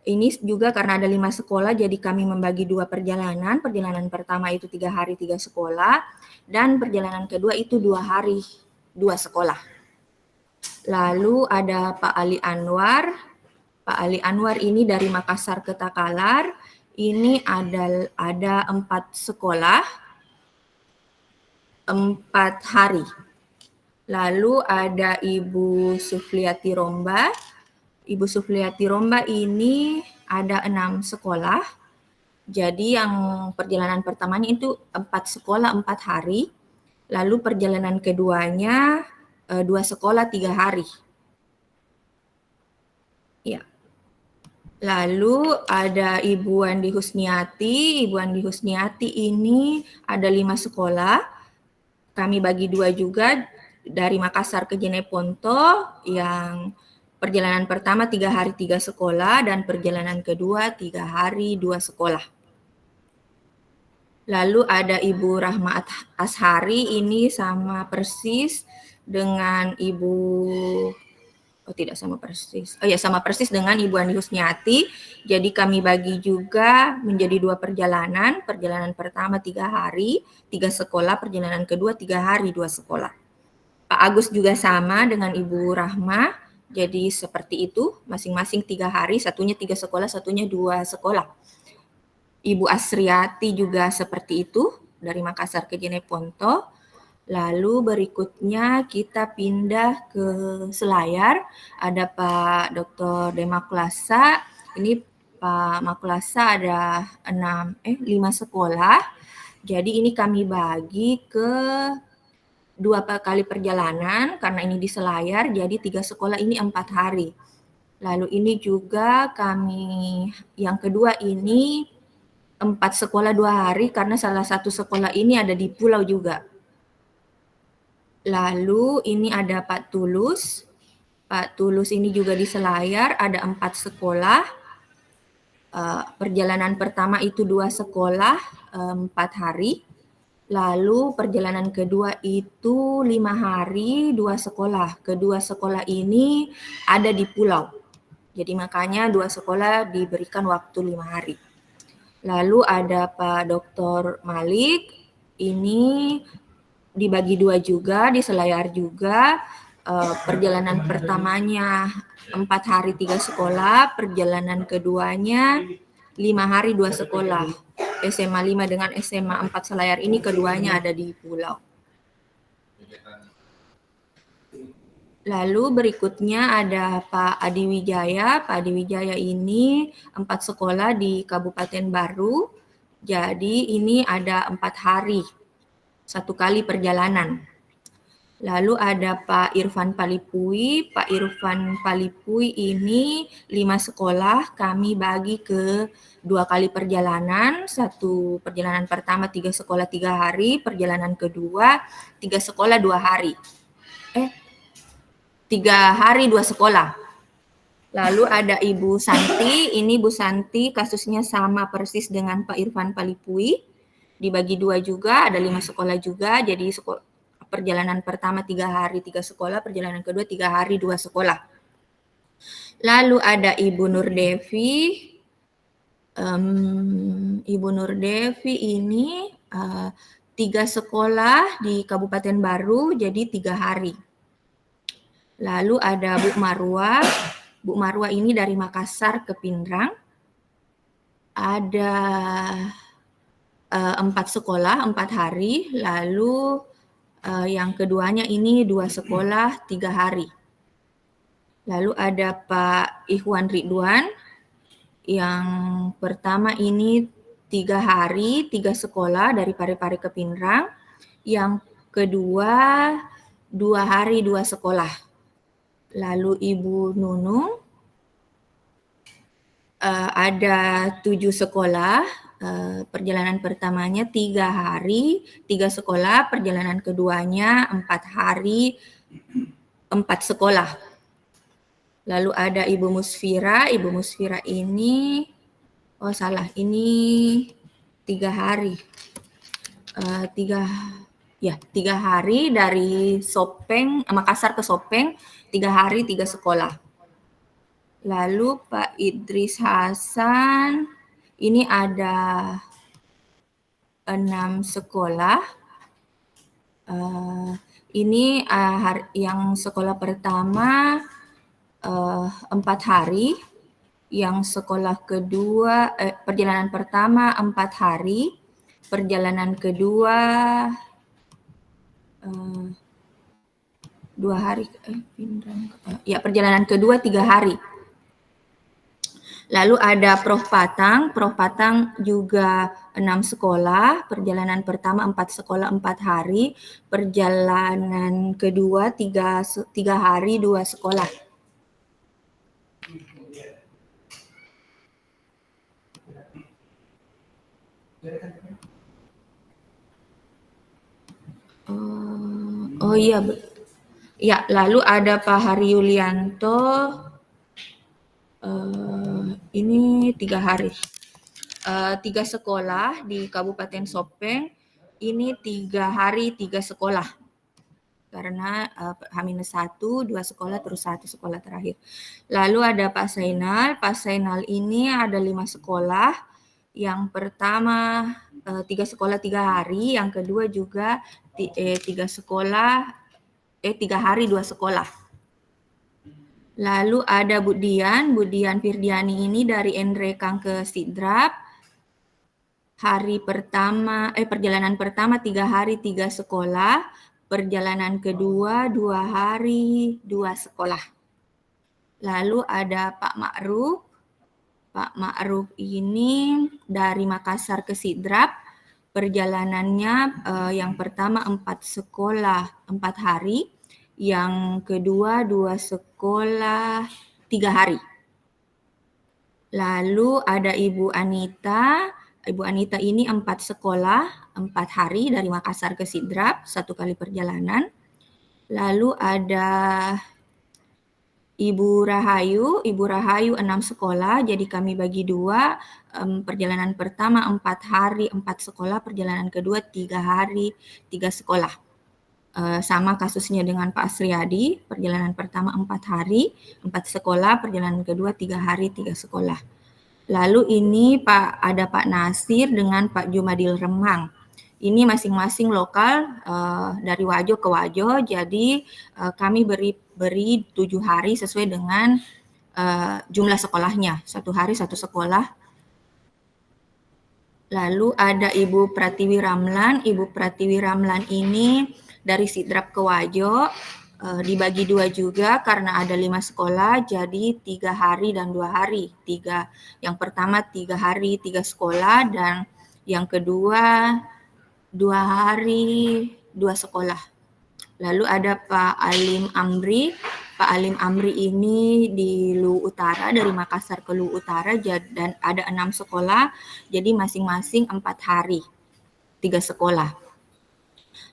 Speaker 1: Ini juga karena ada 5 sekolah, jadi kami membagi 2 perjalanan. Perjalanan pertama itu 3 hari 3 sekolah, dan perjalanan kedua itu 2 hari 2 sekolah. Lalu ada Pak Ali Anwar. Pak Ali Anwar ini dari Makassar ke Takalar. Ini ada 4 sekolah. 4 hari. Lalu ada Ibu Sufliati Romba. Ibu Sufliati Romba ini ada 6 sekolah. Jadi yang perjalanan pertamanya itu 4 sekolah 4 hari. Lalu perjalanan keduanya 2 sekolah 3 hari. Ya. Lalu ada Ibu Andi Husniati. Ibu Andi Husniati ini ada 5 sekolah. Kami bagi 2 juga dari Makassar ke Jeneponto, yang perjalanan pertama 3 hari 3 sekolah dan perjalanan kedua 3 hari 2 sekolah. Lalu ada Ibu Rahma Ashari, ini sama persis dengan sama persis dengan Ibu Andi Husniati. Jadi kami bagi juga menjadi 2 perjalanan. Perjalanan pertama 3 hari, 3 sekolah. Perjalanan kedua 3 hari, 2 sekolah. Pak Agus juga sama dengan Ibu Rahma. Jadi seperti itu, masing-masing 3 hari, satunya 3 sekolah, satunya 2 sekolah. Ibu Asriati juga seperti itu, dari Makassar ke Jeneponto. Lalu berikutnya kita pindah ke Selayar, ada Pak Dr. Demakulasa. Ini Pak Makulasa ada 5 sekolah. Jadi ini kami bagi ke 2 kali perjalanan, karena ini di Selayar, jadi 3 sekolah ini 4 hari. Lalu ini juga kami, yang kedua ini 4 sekolah 2 hari, karena salah satu sekolah ini ada di pulau juga. Lalu ini ada Pak Tulus. Pak Tulus ini juga di Selayar, ada 4 sekolah. Perjalanan pertama itu 2 sekolah, 4 hari. Lalu perjalanan kedua itu 5 hari, 2 sekolah. Kedua sekolah ini ada di pulau. Jadi makanya 2 sekolah diberikan waktu 5 hari. Lalu ada Pak Dr. Malik, ini dibagi 2 juga, di Selayar juga. Perjalanan pertamanya 4 hari 3 sekolah, perjalanan keduanya 5 hari 2 sekolah. SMA 5 dengan SMA 4 Selayar ini keduanya ada di pulau. Lalu berikutnya ada Pak Adi Wijaya. Pak Adi Wijaya ini 4 sekolah di Kabupaten Baru. Jadi ini ada 4 hari, 1 kali perjalanan. Lalu ada Pak Irfan Palipui. Pak Irfan Palipui ini 5 sekolah, kami bagi ke 2 kali perjalanan. 1 perjalanan pertama 3 sekolah 3 hari, perjalanan kedua 3 sekolah 2 hari. 3 hari 2 sekolah. Lalu ada Ibu Santi, ini Bu Santi kasusnya sama persis dengan Pak Irfan Palipui. Dibagi 2 juga, ada 5 sekolah juga, jadi perjalanan pertama 3 hari 3 sekolah, perjalanan kedua 3 hari 2 sekolah. Lalu ada Ibu Nur Devi. Ibu Nur Devi ini 3 sekolah di Kabupaten Baru, jadi 3 hari. Lalu ada Bu Marwa. Bu Marwa ini dari Makassar ke Pindrang. Ada 4 sekolah, 4 hari. Lalu yang keduanya ini 2 sekolah, 3 hari. Lalu ada Pak Ikhwan Ridwan. Yang pertama ini 3 hari, 3 sekolah dari Parepare ke Pindrang. Yang kedua 2 hari, 2 sekolah. Lalu Ibu Nunung ada 7 sekolah, perjalanan pertamanya 3 hari, 3 sekolah, perjalanan keduanya 4 hari, 4 sekolah. Lalu ada Ibu Musfira. Ibu Musfira ini, ini 3 hari. 3 hari dari Sopeng, Makassar ke Sopeng, 3 hari 3 sekolah. Lalu Pak Idris Hasan, ini ada 6 sekolah. Ini yang sekolah pertama 4 hari, yang sekolah kedua, perjalanan pertama 4 hari, perjalanan kedua 2 hari, perjalanan kedua 3 hari. Lalu ada Prof Patang. Prof Patang juga 6 sekolah, perjalanan pertama 4 sekolah 4 hari, perjalanan kedua 3 hari 2 sekolah. Lalu ada Pak Hari Yulianto, ini 3 hari. 3 sekolah di Kabupaten Sopeng, ini 3 hari 3 sekolah. Karena H-1, 2 sekolah, terus 1 sekolah terakhir. Lalu ada Pak Zainal. Pak Zainal ini ada 5 sekolah. Yang pertama 3 sekolah 3 hari, yang kedua juga 3 hari 2 sekolah. Lalu ada Bu Dian Firdiani ini dari Enrekang ke Sidrap. Perjalanan pertama 3 hari 3 sekolah, perjalanan kedua 2 hari 2 sekolah. Lalu ada Pak Ma'ruf. Pak Ma'ruf ini dari Makassar ke Sidrap. Perjalanannya yang pertama 4 sekolah 4 hari, yang kedua 2 sekolah 3 hari. Lalu ada Ibu Anita. Ibu Anita ini 4 sekolah 4 hari dari Makassar ke Sidrap, 1 kali perjalanan. Lalu ada Ibu Rahayu. Ibu Rahayu 6 sekolah, jadi kami bagi 2. Perjalanan pertama 4 hari 4 sekolah, perjalanan kedua 3 hari 3 sekolah. Sama kasusnya dengan Pak Asriyadi, perjalanan pertama 4 hari, 4 sekolah, perjalanan kedua 3 hari, 3 sekolah. Lalu ini ada Pak Nasir dengan Pak Jumadil Remang. Ini masing-masing lokal dari Wajo ke Wajo, jadi kami beri 7 hari sesuai dengan jumlah sekolahnya, 1 hari 1 sekolah. Lalu ada Ibu Pratiwi Ramlan. Ibu Pratiwi Ramlan ini dari Sidrap ke Wajo, dibagi 2 juga karena ada 5 sekolah, jadi 3 hari dan 2 hari. Yang pertama 3 hari 3 sekolah, dan yang kedua 2 hari 2 sekolah. Lalu ada Pak Alim Amri. Pak Alim Amri ini di Lu Utara, dari Makassar ke Lu Utara, dan ada 6 sekolah, jadi masing-masing 4 hari, 3 sekolah.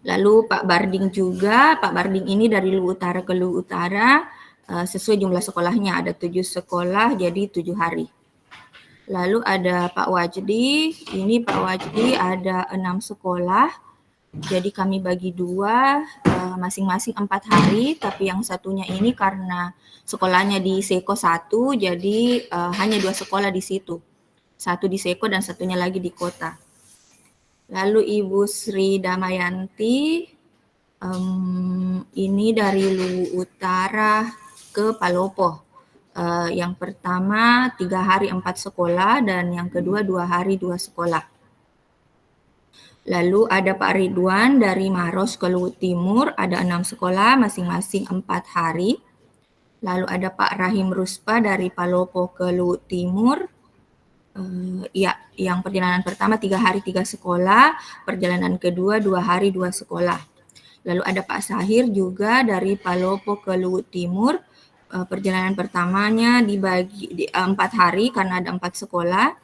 Speaker 1: Lalu Pak Barding juga, Pak Barding ini dari Lu Utara ke Lu Utara, sesuai jumlah sekolahnya, ada 7 sekolah, jadi 7 hari. Lalu ada Pak Wajdi, ini Pak Wajdi ada 6 sekolah, jadi kami bagi 2, masing-masing 4 hari, tapi yang satunya ini karena sekolahnya di Seko 1, jadi hanya 2 sekolah di situ. 1 di Seko dan satunya lagi di kota. Lalu Ibu Sri Damayanti, ini dari Lu Utara ke Palopo. Yang pertama 3 hari 4 sekolah, dan yang kedua 2 hari 2 sekolah. Lalu ada Pak Ridwan dari Maros ke Luwu Timur, ada 6 sekolah, masing-masing 4 hari. Lalu ada Pak Rahim Ruspa dari Palopo ke Luwu Timur. Yang perjalanan pertama 3 hari 3 sekolah, perjalanan kedua 2 hari 2 sekolah. Lalu ada Pak Sahir juga dari Palopo ke Luwu Timur. Perjalanan pertamanya dibagi 4 hari karena ada 4 sekolah,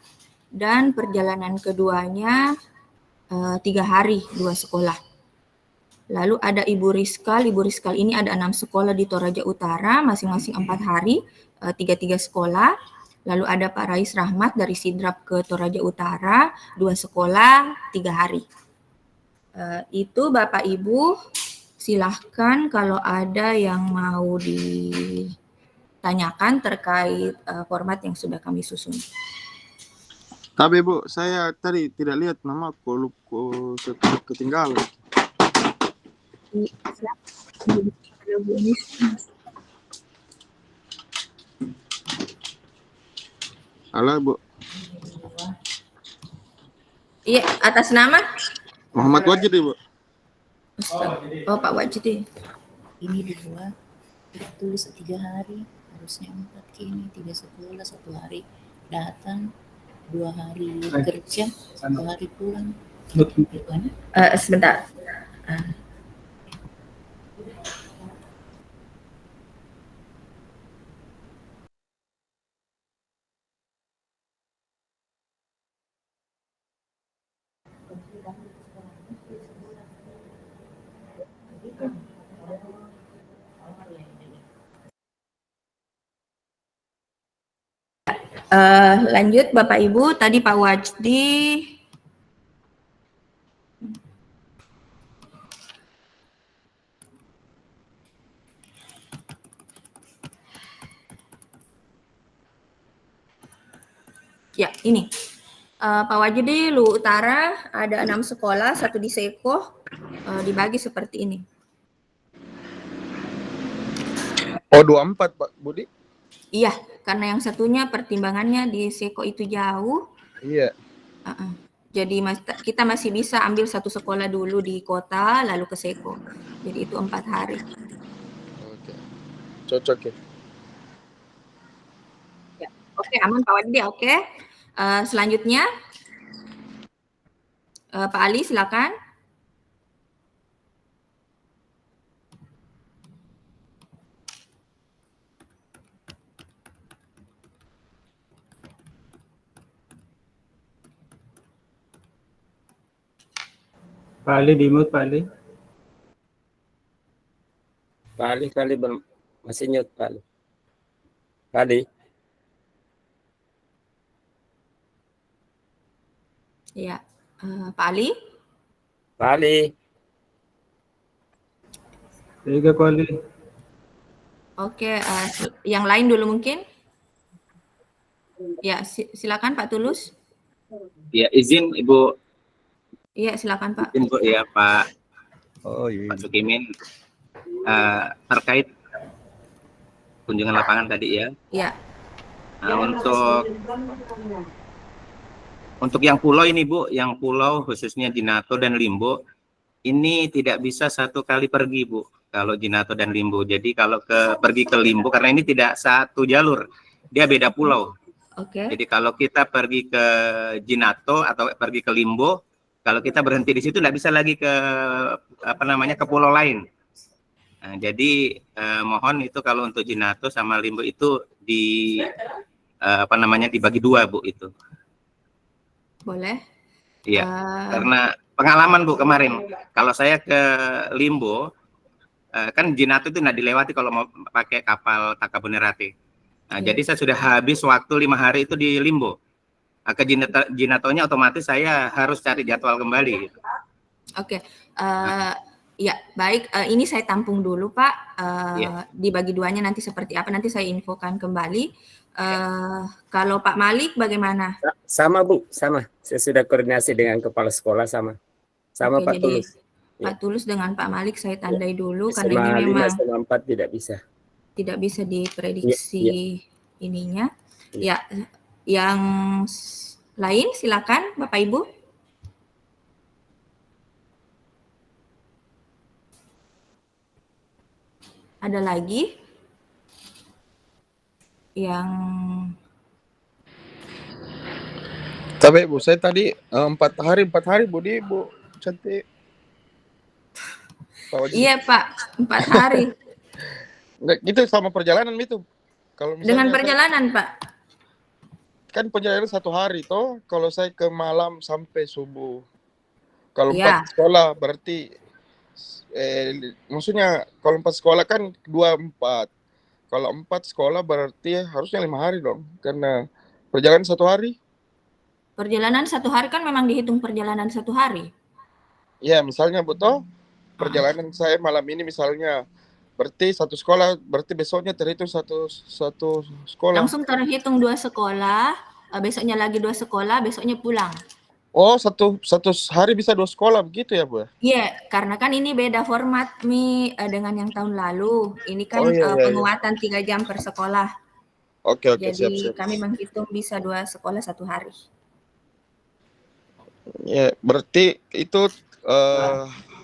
Speaker 1: dan perjalanan keduanya 3 hari 2 sekolah. Lalu ada Ibu Rizkal. Ibu Rizkal ini ada 6 sekolah di Toraja Utara, masing-masing 4 hari, 3 sekolah. Lalu ada Pak Rais Rahmat dari Sidrap ke Toraja Utara, 2 sekolah, 3 hari. Itu Bapak Ibu, silahkan kalau ada yang mau ditanyakan terkait format yang sudah kami susun.
Speaker 5: Tapi Bu, saya tadi tidak lihat nama ketinggalan. Halo Bu.
Speaker 1: Iya, atas nama?
Speaker 5: Muhammad Wajid Bu.
Speaker 1: Oh, Pak Wajid.
Speaker 7: Ini dibuat tulis 3 hari, harusnya 4 kini, 3 sekolah, 1 hari datang, 2 hari kerja, 1 hari pulang.
Speaker 1: Sebentar. Lanjut Bapak Ibu, tadi Pak Wajdi ya ini Pak Wajdi Lu Utara ada 6 sekolah, 1 di Seko, dibagi seperti ini.
Speaker 5: Oh 24 Pak Budi?
Speaker 1: Iya, karena yang satunya pertimbangannya di Seko itu jauh.
Speaker 5: Iya.
Speaker 1: Jadi kita masih bisa ambil 1 sekolah dulu di kota, lalu ke Seko. Jadi itu 4 hari.
Speaker 5: Oke. Cocok ya.
Speaker 1: Oke, aman Pak Wajdi, oke. Selanjutnya, Pak Ali silakan.
Speaker 2: Pak Ali di mute, Pak Ali.
Speaker 8: Pak Ali masih mute Pak Ali. Pak Ali.
Speaker 1: Ya, Pak Ali.
Speaker 8: Pak Ali.
Speaker 2: 3 kali.
Speaker 1: Oke, yang lain dulu mungkin. Ya, silakan Pak Tulus.
Speaker 4: Ya, izin Ibu,
Speaker 1: Iya, silakan Pak.
Speaker 4: izin Bu ya Pak
Speaker 5: iya.
Speaker 4: Pak Sukimin, terkait kunjungan lapangan tadi ya.
Speaker 1: Iya.
Speaker 4: Nah, untuk yang pulau ini Bu, yang pulau khususnya Jinato dan Limbo, ini tidak bisa satu kali pergi Bu, kalau Jinato dan Limbo. Jadi kalau pergi ke Limbo, karena ini tidak satu jalur, dia beda pulau.
Speaker 1: Oke.
Speaker 4: Jadi kalau kita pergi ke Jinato atau pergi ke Limbo, kalau kita berhenti di situ nggak bisa lagi ke ke pulau lain. Nah, jadi mohon itu kalau untuk Jinato sama Limbo itu dibagi 2 Bu itu.
Speaker 1: Boleh.
Speaker 4: Iya. Karena pengalaman Bu kemarin, kalau saya ke Limbo, kan Jinato itu nggak dilewati kalau mau pakai kapal Takabonerate. Nah, jadi saya sudah habis waktu 5 hari itu di Limbo. Ke Jinatonya otomatis saya harus cari jadwal kembali. Gitu.
Speaker 1: Oke. Ya, baik. Ini saya tampung dulu Pak. Dibagi 2-nya nanti seperti apa? Nanti saya infokan kembali. Kalau Pak Malik bagaimana?
Speaker 8: Sama Bu, sama. Saya sudah koordinasi dengan kepala sekolah sama. Sama
Speaker 1: Oke,
Speaker 8: Pak
Speaker 1: jadi
Speaker 8: Tulus.
Speaker 1: Pak Tulus dengan Pak Malik saya tandai dulu karena ini memang
Speaker 8: SMA 5, SMA 4 tidak bisa.
Speaker 1: Tidak bisa diprediksi ininya. Ya, yang lain silakan Bapak Ibu. Ada lagi yang
Speaker 5: Tapi Bu, saya tadi 4 hari Bu di Bu cantik.
Speaker 1: Iya Pak, 4 hari.
Speaker 5: Enggak, gitu sama perjalanan itu. Kalau misalnya
Speaker 1: Dengan perjalanan Pak.
Speaker 5: Kan perjalanan 1 hari toh, kalau saya ke malam sampai subuh. Kalau 4
Speaker 1: Iya.
Speaker 5: sekolah berarti maksudnya kalau 4 sekolah kan 2-4. Kalau 4 sekolah berarti harusnya 5 hari dong, karena perjalanan 1 hari.
Speaker 1: Perjalanan 1 hari kan memang dihitung perjalanan 1 hari.
Speaker 5: Ya, misalnya Bu toh, perjalanan saya malam ini misalnya berarti 1 sekolah, berarti besoknya terhitung satu sekolah.
Speaker 1: Langsung terhitung 2 sekolah, besoknya lagi 2 sekolah, besoknya pulang.
Speaker 5: Oh, satu hari bisa 2 sekolah begitu ya Bu?
Speaker 1: Iya, karena kan ini beda format dengan yang tahun lalu. Ini kan
Speaker 5: iya.
Speaker 1: penguatan 3 jam per sekolah.
Speaker 5: Oke,
Speaker 1: Jadi
Speaker 5: siap.
Speaker 1: kami menghitung bisa 2 sekolah 1 hari.
Speaker 5: Ya, berarti itu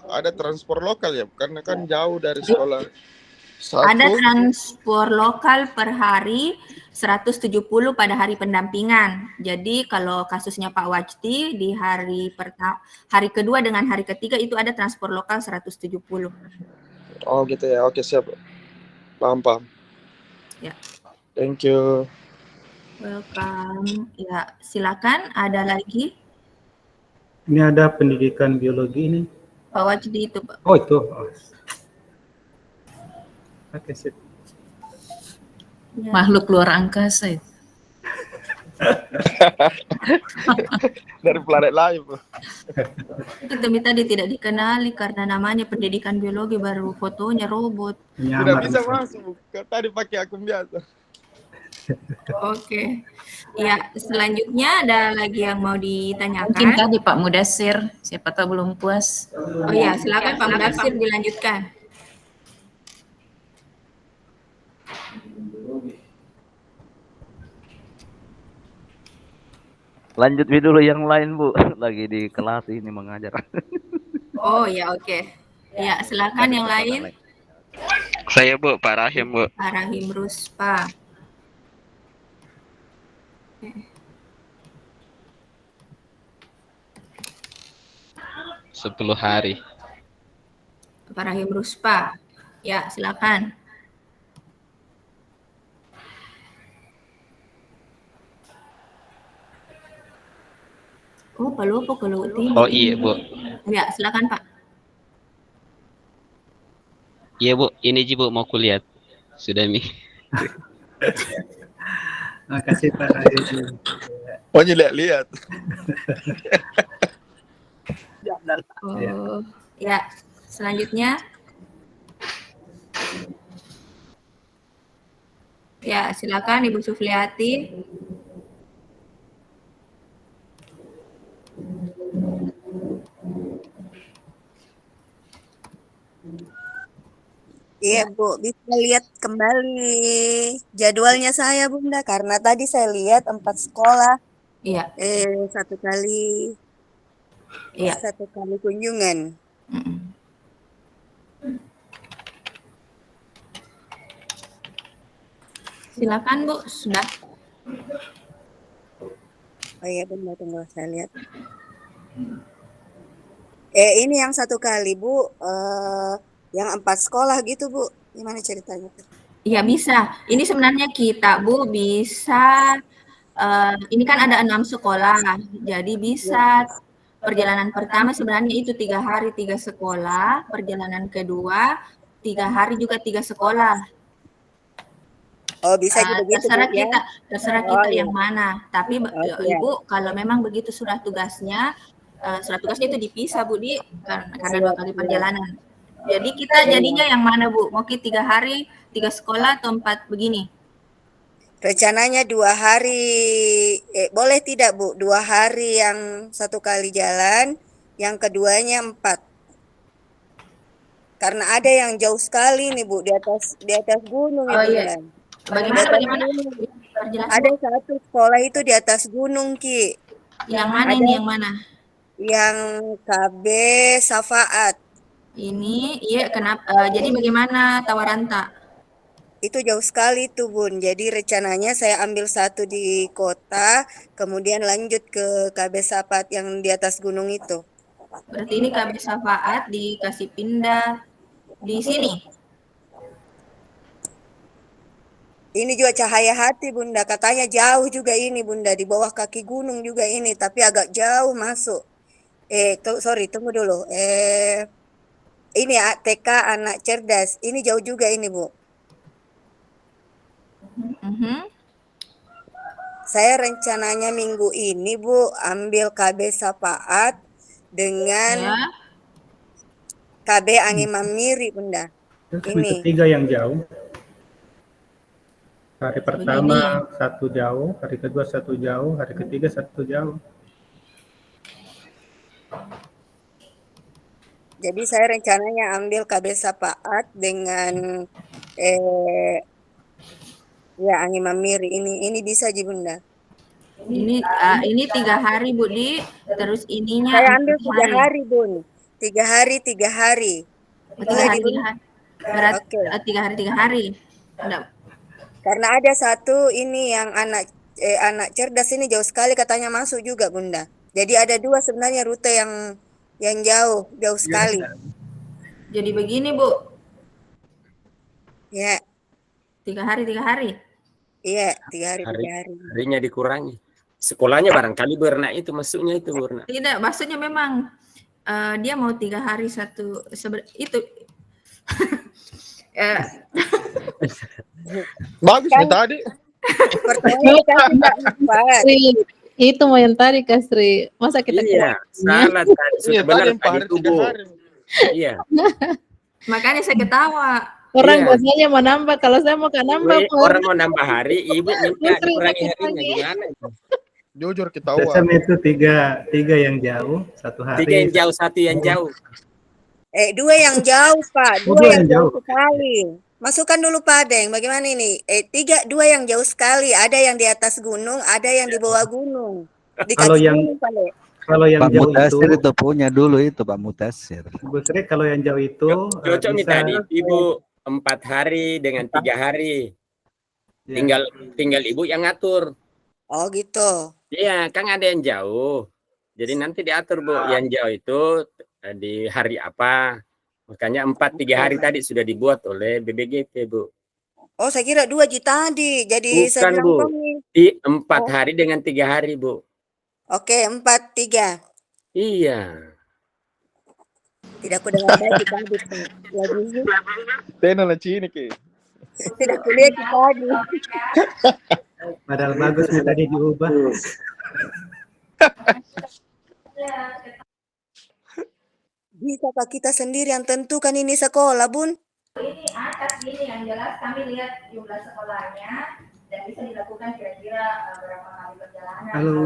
Speaker 5: ada transport lokal ya, karena kan jauh dari sekolah.
Speaker 1: Ada transport lokal per hari 170 pada hari pendampingan. Jadi kalau kasusnya Pak Wajdi di hari kedua dengan hari ketiga itu ada transport lokal 170.
Speaker 5: Oh gitu ya, oke siap. Paham.
Speaker 1: Ya.
Speaker 5: Thank you.
Speaker 1: Welcome. Ya, silakan. Ada lagi?
Speaker 2: Ini ada pendidikan biologi ini.
Speaker 1: Pak Wajdi itu, Pak.
Speaker 2: Oh itu. Oh. Oke, sip.
Speaker 7: Ya. Makhluk luar angkasa itu.
Speaker 5: Dari planet lain.
Speaker 1: Tapi tadi tidak dikenali karena namanya pendidikan biologi, baru fotonya robot.
Speaker 5: Tidak bisa masuk. Tadi pakai akun biasa.
Speaker 1: Oke. Ya, selanjutnya ada lagi yang mau ditanyakan?
Speaker 7: Mungkin tadi Pak Mudasir, siapa tahu belum puas.
Speaker 1: Oh ya, silakan Pak Mudasir dilanjutkan.
Speaker 6: Lanjut dulu yang lain Bu, lagi di kelas ini mengajar.
Speaker 1: Oh ya, oke. Ya, silakan yang lain.
Speaker 9: Saya Bu, Pak Rahim Bu.
Speaker 1: Pak Rahim Ruspa.
Speaker 9: 10 hari.
Speaker 1: Pak Rahim Ruspa. Ya, silakan. Oh, Palopo kalau ini.
Speaker 9: Oh iya Bu.
Speaker 1: Ya, silakan Pak.
Speaker 9: Iya Bu, ini Ji Bu mau kuliah. Sudah nih.
Speaker 2: Makasih Pak Rahim.
Speaker 5: Oh, lihat.
Speaker 1: Oh, ya. Selanjutnya Ya, silakan Ibu Sufliati.
Speaker 10: Iya Bu, bisa lihat kembali jadwalnya saya Bunda, karena tadi saya lihat 4 sekolah,
Speaker 1: Iya,
Speaker 10: satu kali
Speaker 1: iya.
Speaker 10: kunjungan.
Speaker 1: Mm-mm. Silakan Bu, sudah.
Speaker 10: Oh iya Bunda, tunggu saya lihat. Ini yang satu kali Bu, yang 4 sekolah gitu Bu, gimana ceritanya?
Speaker 1: Iya bisa. Ini sebenarnya kita Bu bisa, ini kan ada 6 sekolah, jadi bisa perjalanan pertama sebenarnya itu 3 hari 3 sekolah, perjalanan kedua 3 hari juga 3 sekolah.
Speaker 10: Oh bisa juga gitu
Speaker 1: Terserah
Speaker 10: Bu ya?
Speaker 1: terserah
Speaker 10: Oh,
Speaker 1: kita
Speaker 10: iya.
Speaker 1: yang mana. Tapi
Speaker 10: Siap.
Speaker 1: Ibu kalau memang begitu surat tugasnya itu dipisah Bu Di, karena 2 kali perjalanan. Jadi kita jadinya yang mana Bu? Mau 3 hari 3 sekolah atau 4 begini?
Speaker 10: Rencananya 2 hari, boleh tidak Bu? 2 hari yang satu kali jalan, yang keduanya 4. Karena ada yang jauh sekali nih Bu, di atas gunung
Speaker 1: Oh
Speaker 10: itu.
Speaker 1: iya. Bagaimana?
Speaker 10: Ada satu sekolah itu di atas gunung Ki.
Speaker 1: Yang mana ini yang mana?
Speaker 10: Yang KB Safaat.
Speaker 1: Ini iya kenapa? Jadi bagaimana tawaran tak?
Speaker 10: Itu jauh sekali tuh Bun. Jadi rencananya saya ambil satu di kota, kemudian lanjut ke KB Safaat yang di atas gunung itu.
Speaker 1: Berarti ini KB Safaat dikasih pindah di sini.
Speaker 10: Ini juga Cahaya Hati Bunda, katanya jauh juga ini Bunda, di bawah kaki gunung juga ini, tapi agak jauh masuk. Tunggu dulu. Ini TK Anak Cerdas, ini jauh juga ini Bu. Saya rencananya minggu ini Bu, ambil KB Safaat dengan KB Angin Mamiri Bunda.
Speaker 2: Ini ketiga yang jauh. Hari pertama satu jauh, hari kedua satu jauh, hari ketiga satu jauh.
Speaker 10: Jadi saya rencananya ambil KB Safaat dengan ya Angin Mamiri ini bisa Ji Bunda.
Speaker 1: Ini 3 hari Bu Di, terus ininya
Speaker 10: saya ambil 3 hari Bun. 3 hari 3 hari.
Speaker 1: Boleh di Bun? Berarti 3 hari 3 hari. Enggak.
Speaker 10: Karena ada satu ini yang anak cerdas ini jauh sekali katanya masuk juga Bunda. Jadi ada 2 sebenarnya rute yang jauh sekali.
Speaker 1: Jadi begini Bu.
Speaker 10: Ya.
Speaker 1: 3 hari 3 hari.
Speaker 10: Iya, 3 hari 3 hari.
Speaker 8: Harinya dikurangi. Sekolahnya barangkali Berna itu masuknya itu Berna.
Speaker 1: Tidak, maksudnya memang dia mau 3 hari satu itu.
Speaker 5: Bagus nih tadi.
Speaker 11: Itu mau yang tadi Kasri. Masa kita
Speaker 8: salah tadi. Sudah benar tadi itu Bu. Iya.
Speaker 1: Makanya saya ketawa.
Speaker 11: Orang biasanya mau nambah, kalau saya mau nambah.
Speaker 8: Orang mau nambah hari, Ibu minta dikurangi harinya gimana?
Speaker 5: Jujur ketawa.
Speaker 2: Biasanya itu tiga yang jauh, 1 hari.
Speaker 8: 3 yang jauh, 1 yang jauh.
Speaker 10: 2 yang jauh Pak, 2 yang jauh sekali. Masukkan dulu Pak Deng, bagaimana ini? 2 yang jauh sekali, ada yang di atas gunung, ada yang di bawah gunung. Di kaki gunung Pak Deng.
Speaker 2: Kalau yang
Speaker 12: Pak
Speaker 2: jauh
Speaker 12: Mutasir itu punya dulu itu Pak Mutasir.
Speaker 2: Bu Sri, kalau yang jauh itu
Speaker 8: cocok nih tadi Ibu 4 hari dengan 3 hari. Tinggal Ibu yang ngatur.
Speaker 10: Oh gitu.
Speaker 8: Iya, kan ada yang jauh. Jadi nanti diatur Bu, yang jauh itu di hari apa. Makanya 4-3 hari tadi sudah dibuat oleh BBGT Bu.
Speaker 10: Oh saya kira 2 Ji tadi. Jadi
Speaker 8: bukan Bu, di 4 hari dengan 3 hari Bu.
Speaker 10: Oke, 4-3.
Speaker 8: Iya.
Speaker 10: Tidak aku dengar baik tadi lagi.
Speaker 5: Tena cini Ki.
Speaker 10: Tidak kulihat tadi.
Speaker 2: Padahal bagus nih tadi diubah.
Speaker 10: Bisakah kita sendiri yang tentukan ini sekolah, Bun?
Speaker 1: Ini atas ini yang jelas kami lihat jumlah sekolahnya dan bisa dilakukan kira-kira berapa kali perjalanan.
Speaker 2: Halo.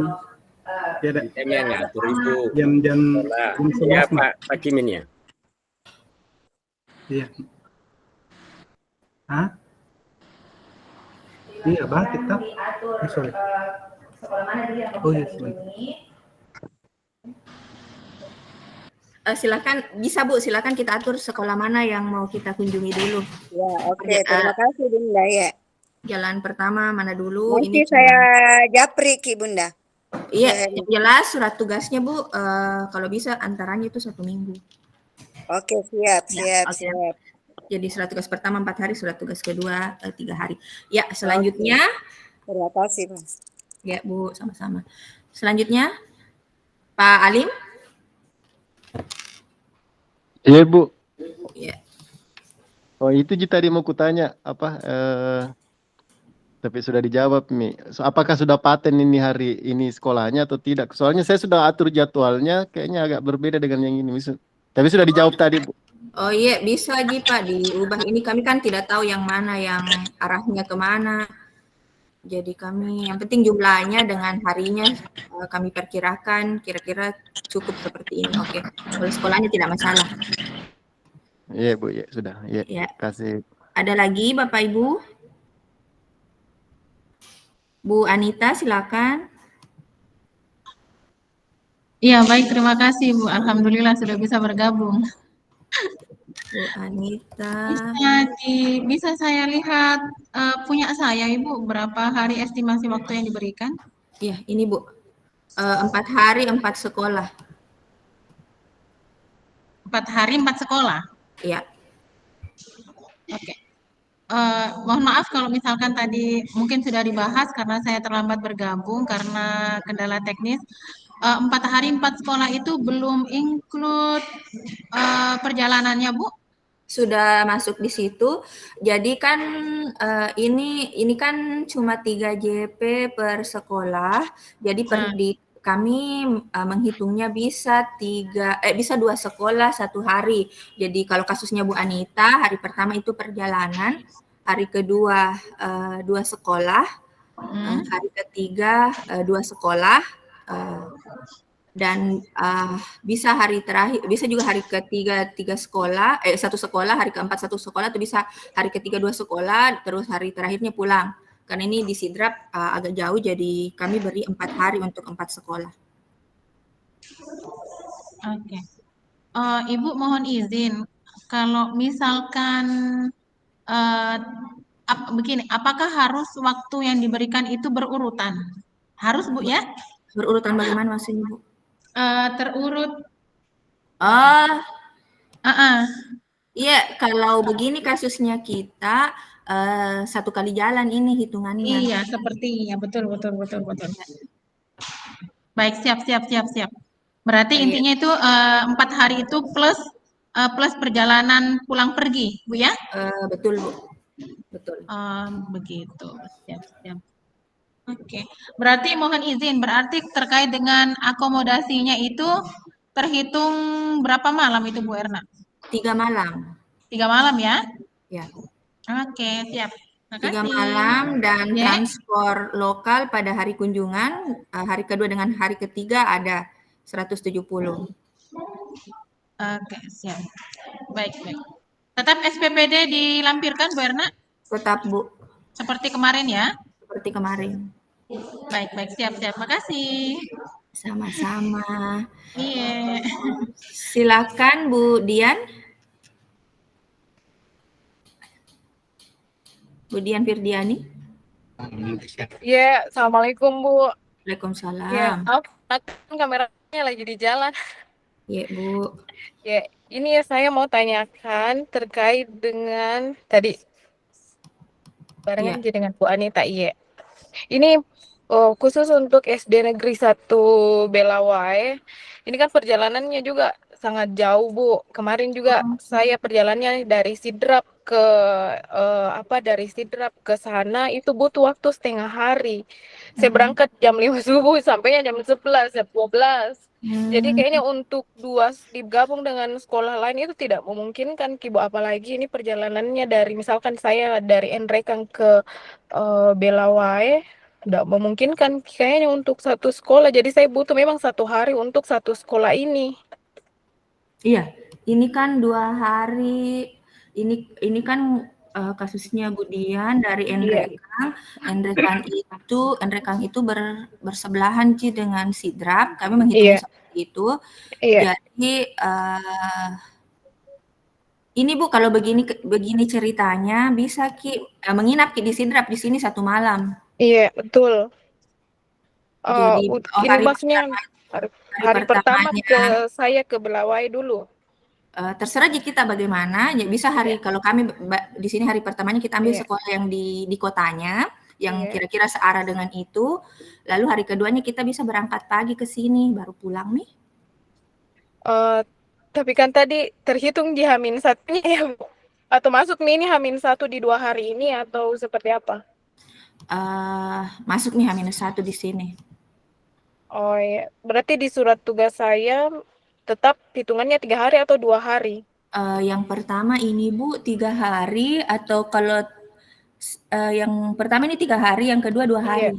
Speaker 2: Ya,
Speaker 8: yang ngatur Ibu.
Speaker 2: Jam
Speaker 8: Ya
Speaker 2: 11.
Speaker 8: Pak Kimin ya.
Speaker 2: Iya. Hah? Iya, Bang, kita. Sorry.
Speaker 1: Sekolah mana dulu yang
Speaker 2: Oh, iya,
Speaker 1: kunjungi? Silakan, bisa Bu, silakan kita atur sekolah mana yang mau kita kunjungi dulu.
Speaker 10: Ya, oke. Terima kasih Bunda ya.
Speaker 1: Jalan pertama mana dulu?
Speaker 10: Nanti
Speaker 1: Ini
Speaker 10: saya japri Ki Bunda.
Speaker 1: Iya, yang jelas surat tugasnya Bu, kalau bisa antaranya itu 1 minggu.
Speaker 10: Oke, siap.
Speaker 1: Jadi surat tugas pertama 4 hari, surat tugas kedua 3 hari. Ya, selanjutnya.
Speaker 10: Terima kasih Mas.
Speaker 1: Ya Bu, sama-sama. Selanjutnya, Pak Alim.
Speaker 13: Iya Bu.
Speaker 1: Ya.
Speaker 13: Oh itu tadi mau kutanya apa? Tapi sudah dijawab nih. Apakah sudah paten ini hari ini sekolahnya atau tidak? Soalnya saya sudah atur jadwalnya, kayaknya agak berbeda dengan yang ini. Tapi sudah dijawab tadi Bu.
Speaker 1: Oh iya, bisa lagi Pak diubah. Ini kami kan tidak tahu yang mana yang arahnya kemana. Jadi kami, yang penting jumlahnya dengan harinya kami perkirakan kira-kira cukup seperti ini. Oke, kalau sekolahnya tidak masalah.
Speaker 13: Iya Bu, ya sudah. Iya.
Speaker 1: Ya.
Speaker 13: Kasih.
Speaker 1: Ada lagi Bapak Ibu? Bu Anita, silakan.
Speaker 11: Iya, baik, terima kasih Bu. Alhamdulillah sudah bisa bergabung.
Speaker 1: Bu Anita.
Speaker 11: Bisa saya lihat punya saya Ibu, berapa hari estimasi waktu yang diberikan?
Speaker 1: Iya, ini Bu. 4 hari 4 sekolah.
Speaker 11: 4 hari 4 sekolah?
Speaker 1: Iya.
Speaker 11: Oke. Mohon maaf kalau misalkan tadi mungkin sudah dibahas karena saya terlambat bergabung karena kendala teknis. 4 hari 4 sekolah itu belum include perjalanannya Bu?
Speaker 1: Sudah masuk di situ. Jadi kan ini kan cuma 3 JP per sekolah. Jadi kami menghitungnya bisa 2 sekolah 1 hari. Jadi kalau kasusnya Bu Anita, hari pertama itu perjalanan, hari kedua 2 sekolah, hari ketiga 2 sekolah, dan bisa hari terakhir, bisa juga hari ketiga 3 sekolah, 1 sekolah, hari keempat 1 sekolah, atau bisa hari ketiga 2 sekolah, terus hari terakhirnya pulang. Karena ini di Sidrap agak jauh, jadi kami beri 4 hari untuk 4 sekolah.
Speaker 11: Oke. Ibu mohon izin, kalau misalkan begini, apakah harus waktu yang diberikan itu berurutan? Harus Bu ya?
Speaker 1: Berurutan bagaimana maksudnya Bu?
Speaker 11: Terurut.
Speaker 1: Iya, kalau begini kasusnya kita 1 kali jalan ini hitungannya.
Speaker 11: Iya, sepertinya betul. Baik, siap. Berarti intinya itu 4 hari itu plus perjalanan pulang pergi, Bu ya?
Speaker 1: Betul Bu. Betul.
Speaker 11: Begitu, siap. Oke, berarti mohon izin, berarti terkait dengan akomodasinya itu terhitung berapa malam itu Bu Erna?
Speaker 1: 3 malam.
Speaker 11: 3 malam ya?
Speaker 1: Ya.
Speaker 11: Oke, siap.
Speaker 1: 3 malam dan transport lokal pada hari kunjungan, hari kedua dengan hari ketiga ada 170.
Speaker 11: Oke, siap. Baik. Tetap SPPD dilampirkan Bu Erna?
Speaker 1: Tetap Bu.
Speaker 11: Seperti kemarin ya?
Speaker 1: Seperti kemarin.
Speaker 11: Baik, siap. Makasih.
Speaker 1: Sama-sama.
Speaker 11: Iya.
Speaker 1: Silakan Bu Dian. Bu Dian Firdiani.
Speaker 14: Ya, assalamualaikum Bu.
Speaker 1: Waalaikumsalam.
Speaker 14: Ya, kan kameranya lagi di jalan.
Speaker 1: Ya Bu.
Speaker 14: Ya, ini saya mau tanyakan terkait dengan tadi barengan dengan Bu Anita. Iya. Ini khusus untuk SD Negeri 1 Belawai. Ini kan perjalanannya juga sangat jauh Bu. Kemarin juga saya perjalanannya dari Sidrap ke dari Sidrap ke sana itu butuh waktu setengah hari. Saya berangkat jam 5 subuh sampainya jam 11, jam 12. Jadi kayaknya untuk digabung dengan sekolah lain itu tidak memungkinkan Kibo, apalagi ini perjalanannya dari misalkan saya dari Nrekang ke Belawae tidak memungkinkan kayaknya untuk satu sekolah. Jadi saya butuh memang 1 hari untuk satu sekolah ini.
Speaker 1: Iya, ini kan 2 hari. Ini kan kasusnya Budian dari Nrekang. Nrekang itu bersebelahan Ci dengan Sidrap. Kami menghitung seperti itu. Jadi ini Bu, kalau begini ceritanya bisa Ki menginap Ki di Sidrap di sini 1 malam.
Speaker 14: Iya, betul.
Speaker 1: Jadi
Speaker 14: ini maksudnya hari pertama saya ke Belawae dulu.
Speaker 1: Terserah kita bagaimana, ya bisa kalau kami di sini hari pertamanya kita ambil sekolah yang di kotanya, yang kira-kira searah dengan itu, lalu hari keduanya kita bisa berangkat pagi ke sini, baru pulang nih.
Speaker 14: Tapi kan tadi terhitung di H-1 ya, Bu? Atau masuk nih ini H-1 di 2 hari ini atau seperti apa?
Speaker 1: Masuk nih H-1 di sini.
Speaker 14: Oh iya, berarti di surat tugas saya tetap hitungannya 3 hari atau 2 hari?
Speaker 1: Yang pertama ini Bu 3 hari atau kalau yang pertama ini 3 hari, yang kedua 2 hari.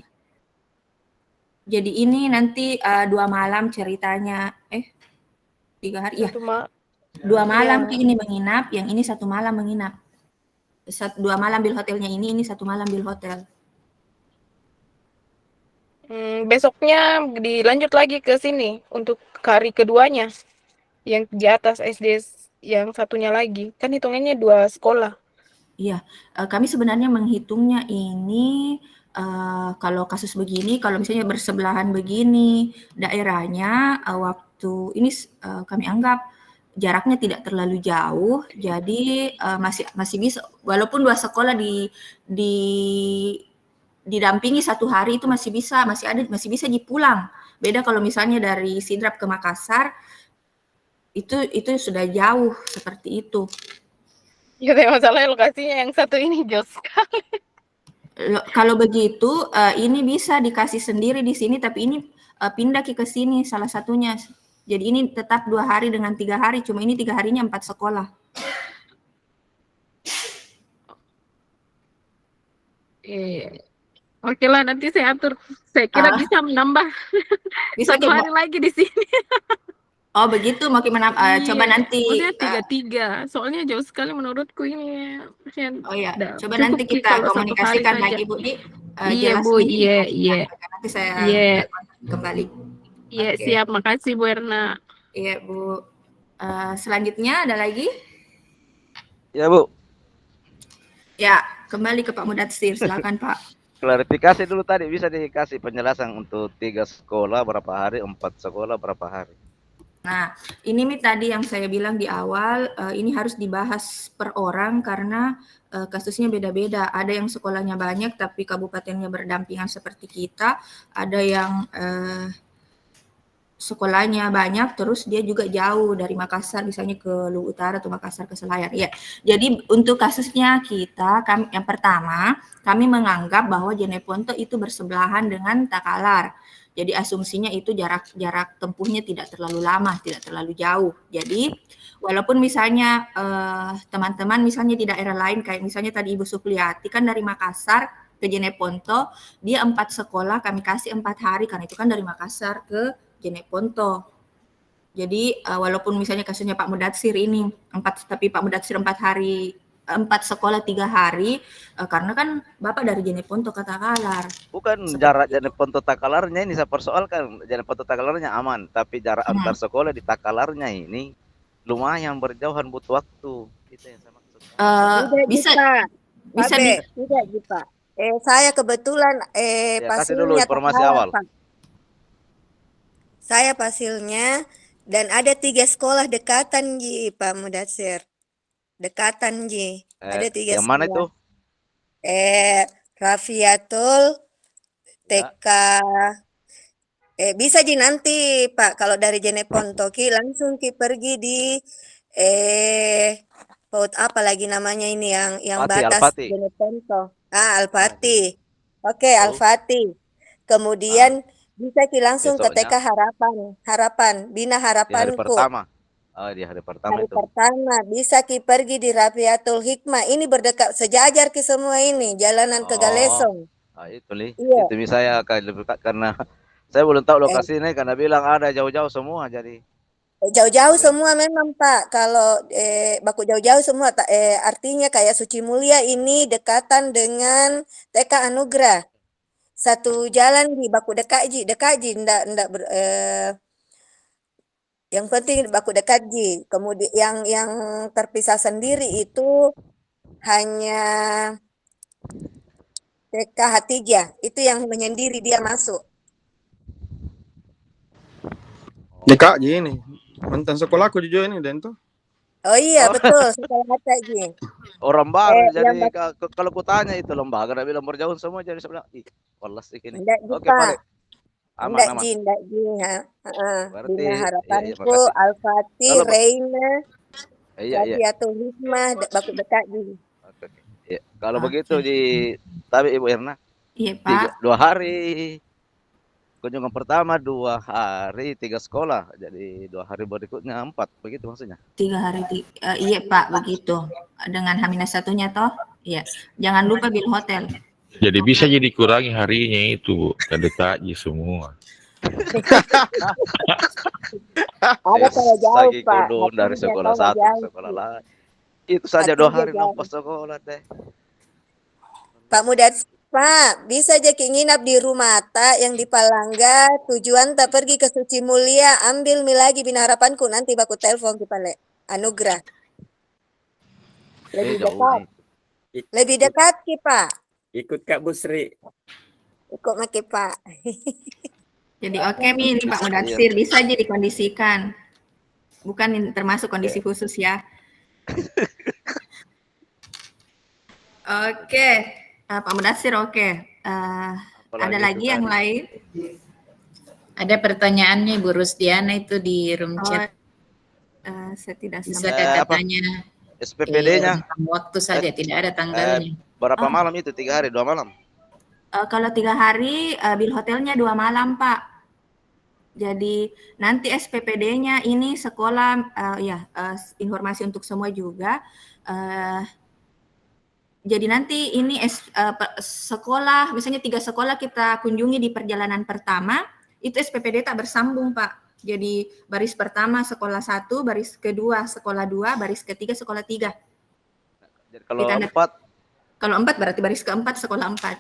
Speaker 1: Jadi ini nanti 2 malam ceritanya. 3 hari ya. 2 malam ini menginap, yang ini 1 malam menginap. 2 malam bil hotelnya ini 1 malam bil hotel.
Speaker 14: Besoknya dilanjut lagi ke sini untuk hari keduanya. Yang di atas SD yang satunya lagi. Kan hitungannya 2 sekolah.
Speaker 1: Iya, kami sebenarnya menghitungnya ini kalau kasus begini, kalau misalnya bersebelahan begini daerahnya, waktu ini kami anggap jaraknya tidak terlalu jauh, jadi masih bisa, walaupun 2 sekolah didampingi 1 hari itu masih bisa pulang. Beda kalau misalnya dari Sidrap ke Makassar, itu sudah jauh seperti itu.
Speaker 14: Ya, masalahnya lokasinya yang satu ini jauh sekali.
Speaker 1: Kalau begitu, ini bisa dikasih sendiri di sini, tapi ini pindah ke sini salah satunya. Jadi ini tetap 2 hari dengan 3 hari, cuma ini 3 harinya 4 sekolah.
Speaker 14: Oke lah, nanti saya atur. Saya kira bisa menambah
Speaker 1: bisa
Speaker 14: 1 hari lagi di sini.
Speaker 1: Oh begitu, mau gimana? Coba nanti.
Speaker 14: Maksudnya 3-3, soalnya jauh sekali menurutku ini.
Speaker 1: Oh ya, coba nanti kita komunikasikan lagi Bu Di.
Speaker 14: Iya Bu, iya.
Speaker 1: Nanti saya kembali.
Speaker 14: Iya, siap. Makasih Bu Erna.
Speaker 1: Iya Bu. Selanjutnya ada lagi?
Speaker 6: Ya Bu.
Speaker 1: Ya, kembali ke Pak Mudatsir. Silakan Pak.
Speaker 6: Klarifikasi dulu tadi, bisa dikasih penjelasan untuk 3 sekolah berapa hari, 4 sekolah berapa hari.
Speaker 1: Nah, ini tadi yang saya bilang di awal, ini harus dibahas per orang karena kasusnya beda-beda. Ada yang sekolahnya banyak tapi kabupatennya berdampingan seperti kita, ada yang sekolahnya banyak terus dia juga jauh dari Makassar misalnya ke Luwu Utara atau Makassar ke Selayar. Ya. Jadi untuk kasusnya yang pertama kami menganggap bahwa Jeneponto itu bersebelahan dengan Takalar. Jadi asumsinya itu jarak tempuhnya tidak terlalu lama, tidak terlalu jauh. Jadi walaupun misalnya teman-teman misalnya di daerah lain kayak misalnya tadi Ibu Sukliyati kan dari Makassar ke Jeneponto, dia 4 sekolah kami kasih 4 hari karena itu kan dari Makassar ke Jeneponto. Jadi walaupun misalnya kasusnya Pak Mudatsir ini 4, tapi Pak Mudatsir 4 sekolah 3 hari karena kan Bapak dari Jeneponto ke Takalar.
Speaker 6: Bukan jarak Jeneponto Takalarnya ini saya persoalkan. Jeneponto Takalarnya aman, tapi jarak antar sekolah di Takalarnya ini lumayan berjauhan, butuh waktu. Itu yang saya maksud.
Speaker 1: Bisa
Speaker 10: tidak Pak. Saya kebetulan
Speaker 6: kasih dulu informasi awal.
Speaker 10: Pak. Saya pasilnya dan ada 3 sekolah dekatan Pak Mudatsir. Dekatan ada 3
Speaker 6: yang mana itu?
Speaker 10: Rafiatul TK bisa nanti Pak kalau dari Jeneponto langsung pergi di PAUD apa lagi namanya ini yang
Speaker 6: Al-Fatih,
Speaker 10: batas
Speaker 6: Al-Fatih.
Speaker 10: jenis contoh. Al-Fatih. Oke,
Speaker 6: Tahu?
Speaker 10: Al-Fatih. Kemudian bisa langsung ke TK
Speaker 6: Besoknya
Speaker 10: Harapan, Bina
Speaker 6: di hari
Speaker 10: Harapanku.
Speaker 6: pertama. Oh, di hari pertama
Speaker 10: Hari
Speaker 6: itu.
Speaker 10: pertama bisa pergi di Rafiatul Hikmah. Ini berdekat sejajar ke semua ini, jalanan ke
Speaker 6: Oh,
Speaker 10: Galesong.
Speaker 6: itu nih.
Speaker 10: Iya.
Speaker 6: Itu saya akan lebih dekat karena saya belum tahu
Speaker 10: Eh,
Speaker 6: lokasinya karena bilang ada jauh-jauh semua jadi.
Speaker 10: Jauh-jauh
Speaker 6: Boleh.
Speaker 10: semua memang Pak. Kalau baku jauh-jauh semua, artinya kayak Suci Mulia ini dekatan dengan TK Anugerah. Satu jalan di baku dekaji, ndak yang penting baku dekaji. Kemudian yang terpisah sendiri itu hanya TK Hatijah. Itu yang menyendiri dia masuk.
Speaker 5: Kak ini mantan sekolahku juga ini dan tuh.
Speaker 10: Oh iya betul, sekolah Hatijah.
Speaker 6: Orang baru jadi
Speaker 10: Yang
Speaker 6: kalau kutanya itu lembaga dia bilang berjauh semua jadi saya bilang ih walas ini.
Speaker 10: Ndak
Speaker 6: Oke,
Speaker 10: Pak.
Speaker 6: Pak. Aman, aman.
Speaker 10: Ndak Ji.
Speaker 6: Berarti
Speaker 10: Bina
Speaker 6: iya,
Speaker 10: Harapanku,
Speaker 6: makasih.
Speaker 10: Al-Fatih,
Speaker 6: Kalau
Speaker 10: Reina,
Speaker 6: iya.
Speaker 10: Rafiatul Hikmah, baku dekat di.
Speaker 6: Oke. Iya. Kalau begitu di tapi Ibu Erna
Speaker 1: Iya Pak.
Speaker 6: 2 hari kunjungan pertama 2 hari 3 sekolah jadi 2 hari berikutnya 4 begitu maksudnya.
Speaker 1: 3 hari iya Pak begitu dengan H-1-nya toh iya jangan lupa bil hotel.
Speaker 15: Jadi bisa jadi kurangi harinya itu Bu, KDKJ semua.
Speaker 10: Ada kalau jauh
Speaker 6: Lagi
Speaker 10: Pak.
Speaker 6: kudun dari
Speaker 10: Hatijah
Speaker 6: sekolah
Speaker 10: kalau
Speaker 6: satu ke
Speaker 10: jauh.
Speaker 6: sekolah lain. Itu saja 2 hari
Speaker 10: Hatijah
Speaker 6: ngongkos sekolah deh.
Speaker 10: Pak Mudat, Pak, bisa aja nginap di rumah yang di Palangga, tujuan tak pergi ke Suci Mulia, ambil mi lagi Bina Harapanku, nanti baku telepon kita le. Anugerah. Lebih dekat. Lebih dekat ki Pak.
Speaker 8: Ikut Kak Busri.
Speaker 10: Ikut make Pak.
Speaker 1: Jadi oke Mi, ini Pak Mudatsir bisa aja dikondisikan. Bukan termasuk kondisi khusus ya. Oke, Pak Mudatsir oke. Ada lagi yang lain?
Speaker 16: Ada pertanyaannya Bu Rusdiana itu di room chat.
Speaker 1: Saya tidak
Speaker 16: Bisa
Speaker 1: sama.
Speaker 16: katanya
Speaker 6: SPPD-nya
Speaker 16: waktu saja tidak ada tanggalnya.
Speaker 6: berapa malam itu? 3 hari, 2 malam.
Speaker 1: Kalau 3 hari, bil hotelnya 2 malam Pak. Jadi nanti SPPD-nya ini sekolah, informasi untuk semua juga. Jadi nanti ini sekolah, misalnya 3 sekolah kita kunjungi di perjalanan pertama, itu SPPD tak bersambung Pak. Jadi baris pertama sekolah 1, baris kedua sekolah 2, baris ketiga sekolah 3.
Speaker 6: Jadi kalau 4?
Speaker 1: Kalau 4 berarti baris keempat sekolah 4.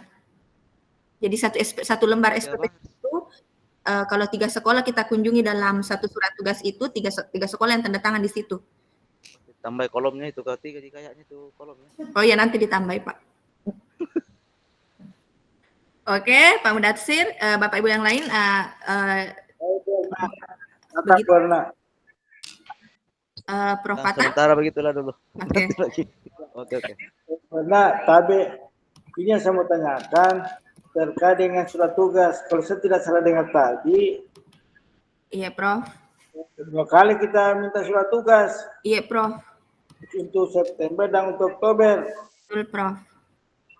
Speaker 1: Jadi satu lembar SPPD itu kalau 3 sekolah kita kunjungi dalam satu surat tugas itu 3 sekolah yang tanda tangan di situ.
Speaker 6: Tambah kolomnya itu kayaknya itu kolomnya.
Speaker 1: Oh ya nanti ditambah Pak. Oke, Pak Mudatsir, Bapak Ibu yang lain begitu. Prof Fatah.
Speaker 6: Sementara begitulah dulu.
Speaker 1: Oke.
Speaker 6: Oke.
Speaker 17: Karena tapi ini yang saya mau tanyakan terkait dengan surat tugas. Kalau saya tidak salah dengar tadi.
Speaker 1: Iya, Prof.
Speaker 17: 2 kali kita minta surat tugas.
Speaker 1: Iya, Prof.
Speaker 17: Untuk September dan untuk Oktober.
Speaker 1: Betul, Prof.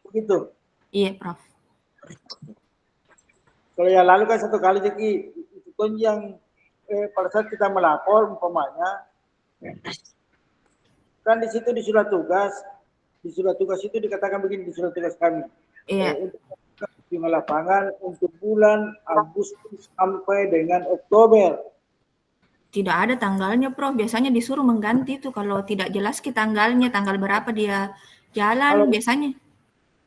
Speaker 17: Begitu.
Speaker 1: Iya, Prof.
Speaker 17: Kalau yang lalu kan 1 kali jadi itu kan yang pada saat kita melapor umpamanya kan di situ di surat tugas itu dikatakan begini di surat tugas kami.
Speaker 1: Iya.
Speaker 17: Untuk di lapangan untuk bulan Agustus sampai dengan Oktober.
Speaker 1: Tidak ada tanggalnya, Prof. Biasanya disuruh mengganti itu kalau tidak jelas tanggalnya, tanggal berapa dia jalan biasanya.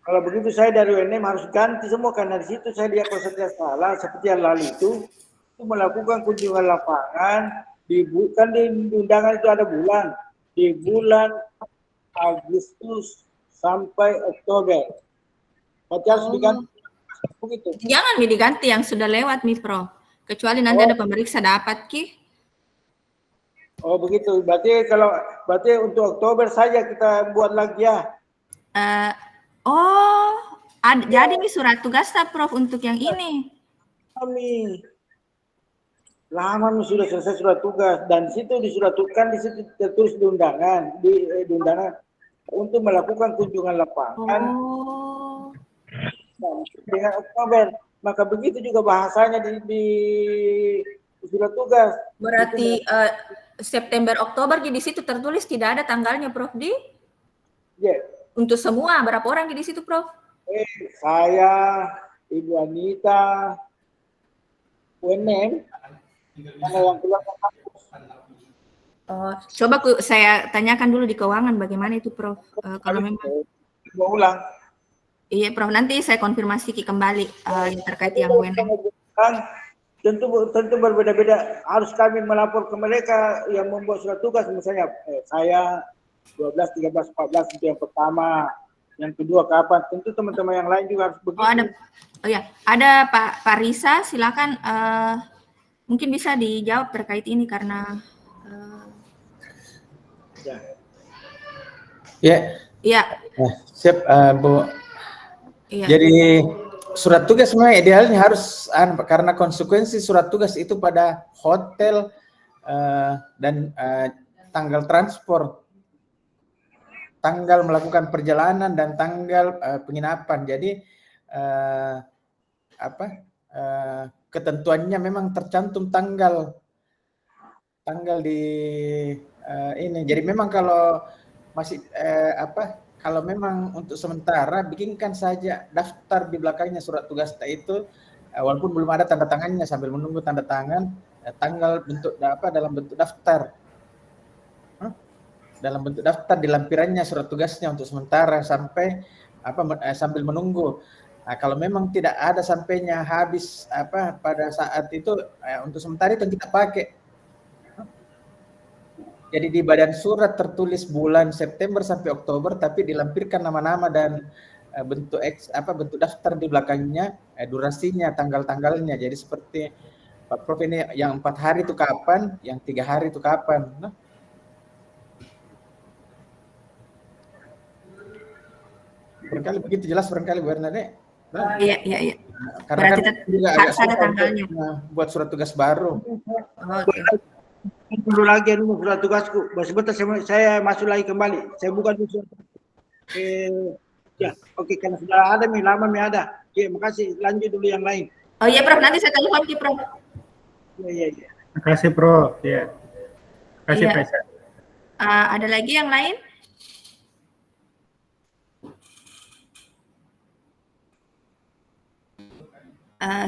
Speaker 17: Kalau begitu saya dari UNM harus ganti semua karena di situ saya lihat kalau saya salah seperti yang lalu itu melakukan kunjungan lapangan kan di undangan itu ada bulan di bulan Agustus sampai Oktober. Berarti harus diganti begitu.
Speaker 1: Jangan diganti yang sudah lewat nih, Prof. Kecuali nanti ada pemeriksa dapat ki.
Speaker 17: Oh begitu. Berarti untuk Oktober saja kita buat lagi ya.
Speaker 1: Jadi ini surat tugas tak Prof untuk yang ini.
Speaker 17: Kami. lama sudah selesai surat tugas, dan situ di surat tugas kan di situ tertulis di undangan, di undangan untuk melakukan kunjungan lapangan dengan Oktober. Maka begitu juga bahasanya di surat tugas.
Speaker 1: Berarti September Oktober di situ tertulis tidak ada tanggalnya, Prof. Di?
Speaker 17: Ya.
Speaker 1: Untuk semua berapa orang di situ, Prof?
Speaker 17: Saya, Ibu Anita, UNM, sama yang keluar ke kampus.
Speaker 1: Coba saya tanyakan dulu di keuangan bagaimana itu, Prof. Kalau memang
Speaker 17: mau ulang.
Speaker 1: Iya, Prof. Nanti saya konfirmasi kembali yang terkait yang UNM.
Speaker 17: Tentu berbeda-beda. Harus kami melapor ke mereka yang membuat surat tugas, misalnya saya 12, 13, 14 itu yang pertama. Yang kedua kapan? Tentu teman-teman yang lain juga harus begitu.
Speaker 1: Ada Pak Risa, silakan mungkin bisa dijawab terkait ini karena
Speaker 18: Ya. Siap, Bu.
Speaker 1: Iya.
Speaker 18: Jadi surat tugas memang idealnya harus karena konsekuensi surat tugas itu pada hotel dan tanggal transport, tanggal melakukan perjalanan dan tanggal penginapan. Jadi ketentuannya memang tercantum tanggal di ini. Jadi memang kalau masih kalau memang untuk sementara bikinkan saja daftar di belakangnya surat tugas itu, walaupun belum ada tanda tangannya, sambil menunggu tanda tangan, tanggal bentuk dalam bentuk daftar. Dalam bentuk daftar di lampirannya surat tugasnya untuk sementara sampai sambil menunggu. Nah, kalau memang tidak ada sampainya habis pada saat itu, untuk sementara itu kita pakai. Jadi di badan surat tertulis bulan September sampai Oktober, tapi dilampirkan nama-nama dan bentuk bentuk daftar di belakangnya, durasinya, tanggal-tanggalnya. Jadi seperti Pak Prof ini yang 4 hari itu kapan, yang 3 hari itu kapan. Barangkali begitu jelas barangkali Bu Ernade.
Speaker 1: Iya.
Speaker 18: Karena
Speaker 1: berarti
Speaker 18: juga
Speaker 1: harus ada tanggalnya.
Speaker 18: Buat surat tugas baru.
Speaker 17: Dulu lagi surat tugasku. Sebentar saya masuk lagi kembali. Saya buka dulu surat. Oke, karena sudah ada lama ada. Oke, makasih. Lanjut dulu yang lain.
Speaker 1: Oh iya, Prof. Nanti saya telepon ke Prof.
Speaker 17: Iya.
Speaker 2: Terima kasih, Prof. Ya. Terima kasih, Faisal.
Speaker 1: Ada lagi yang lain?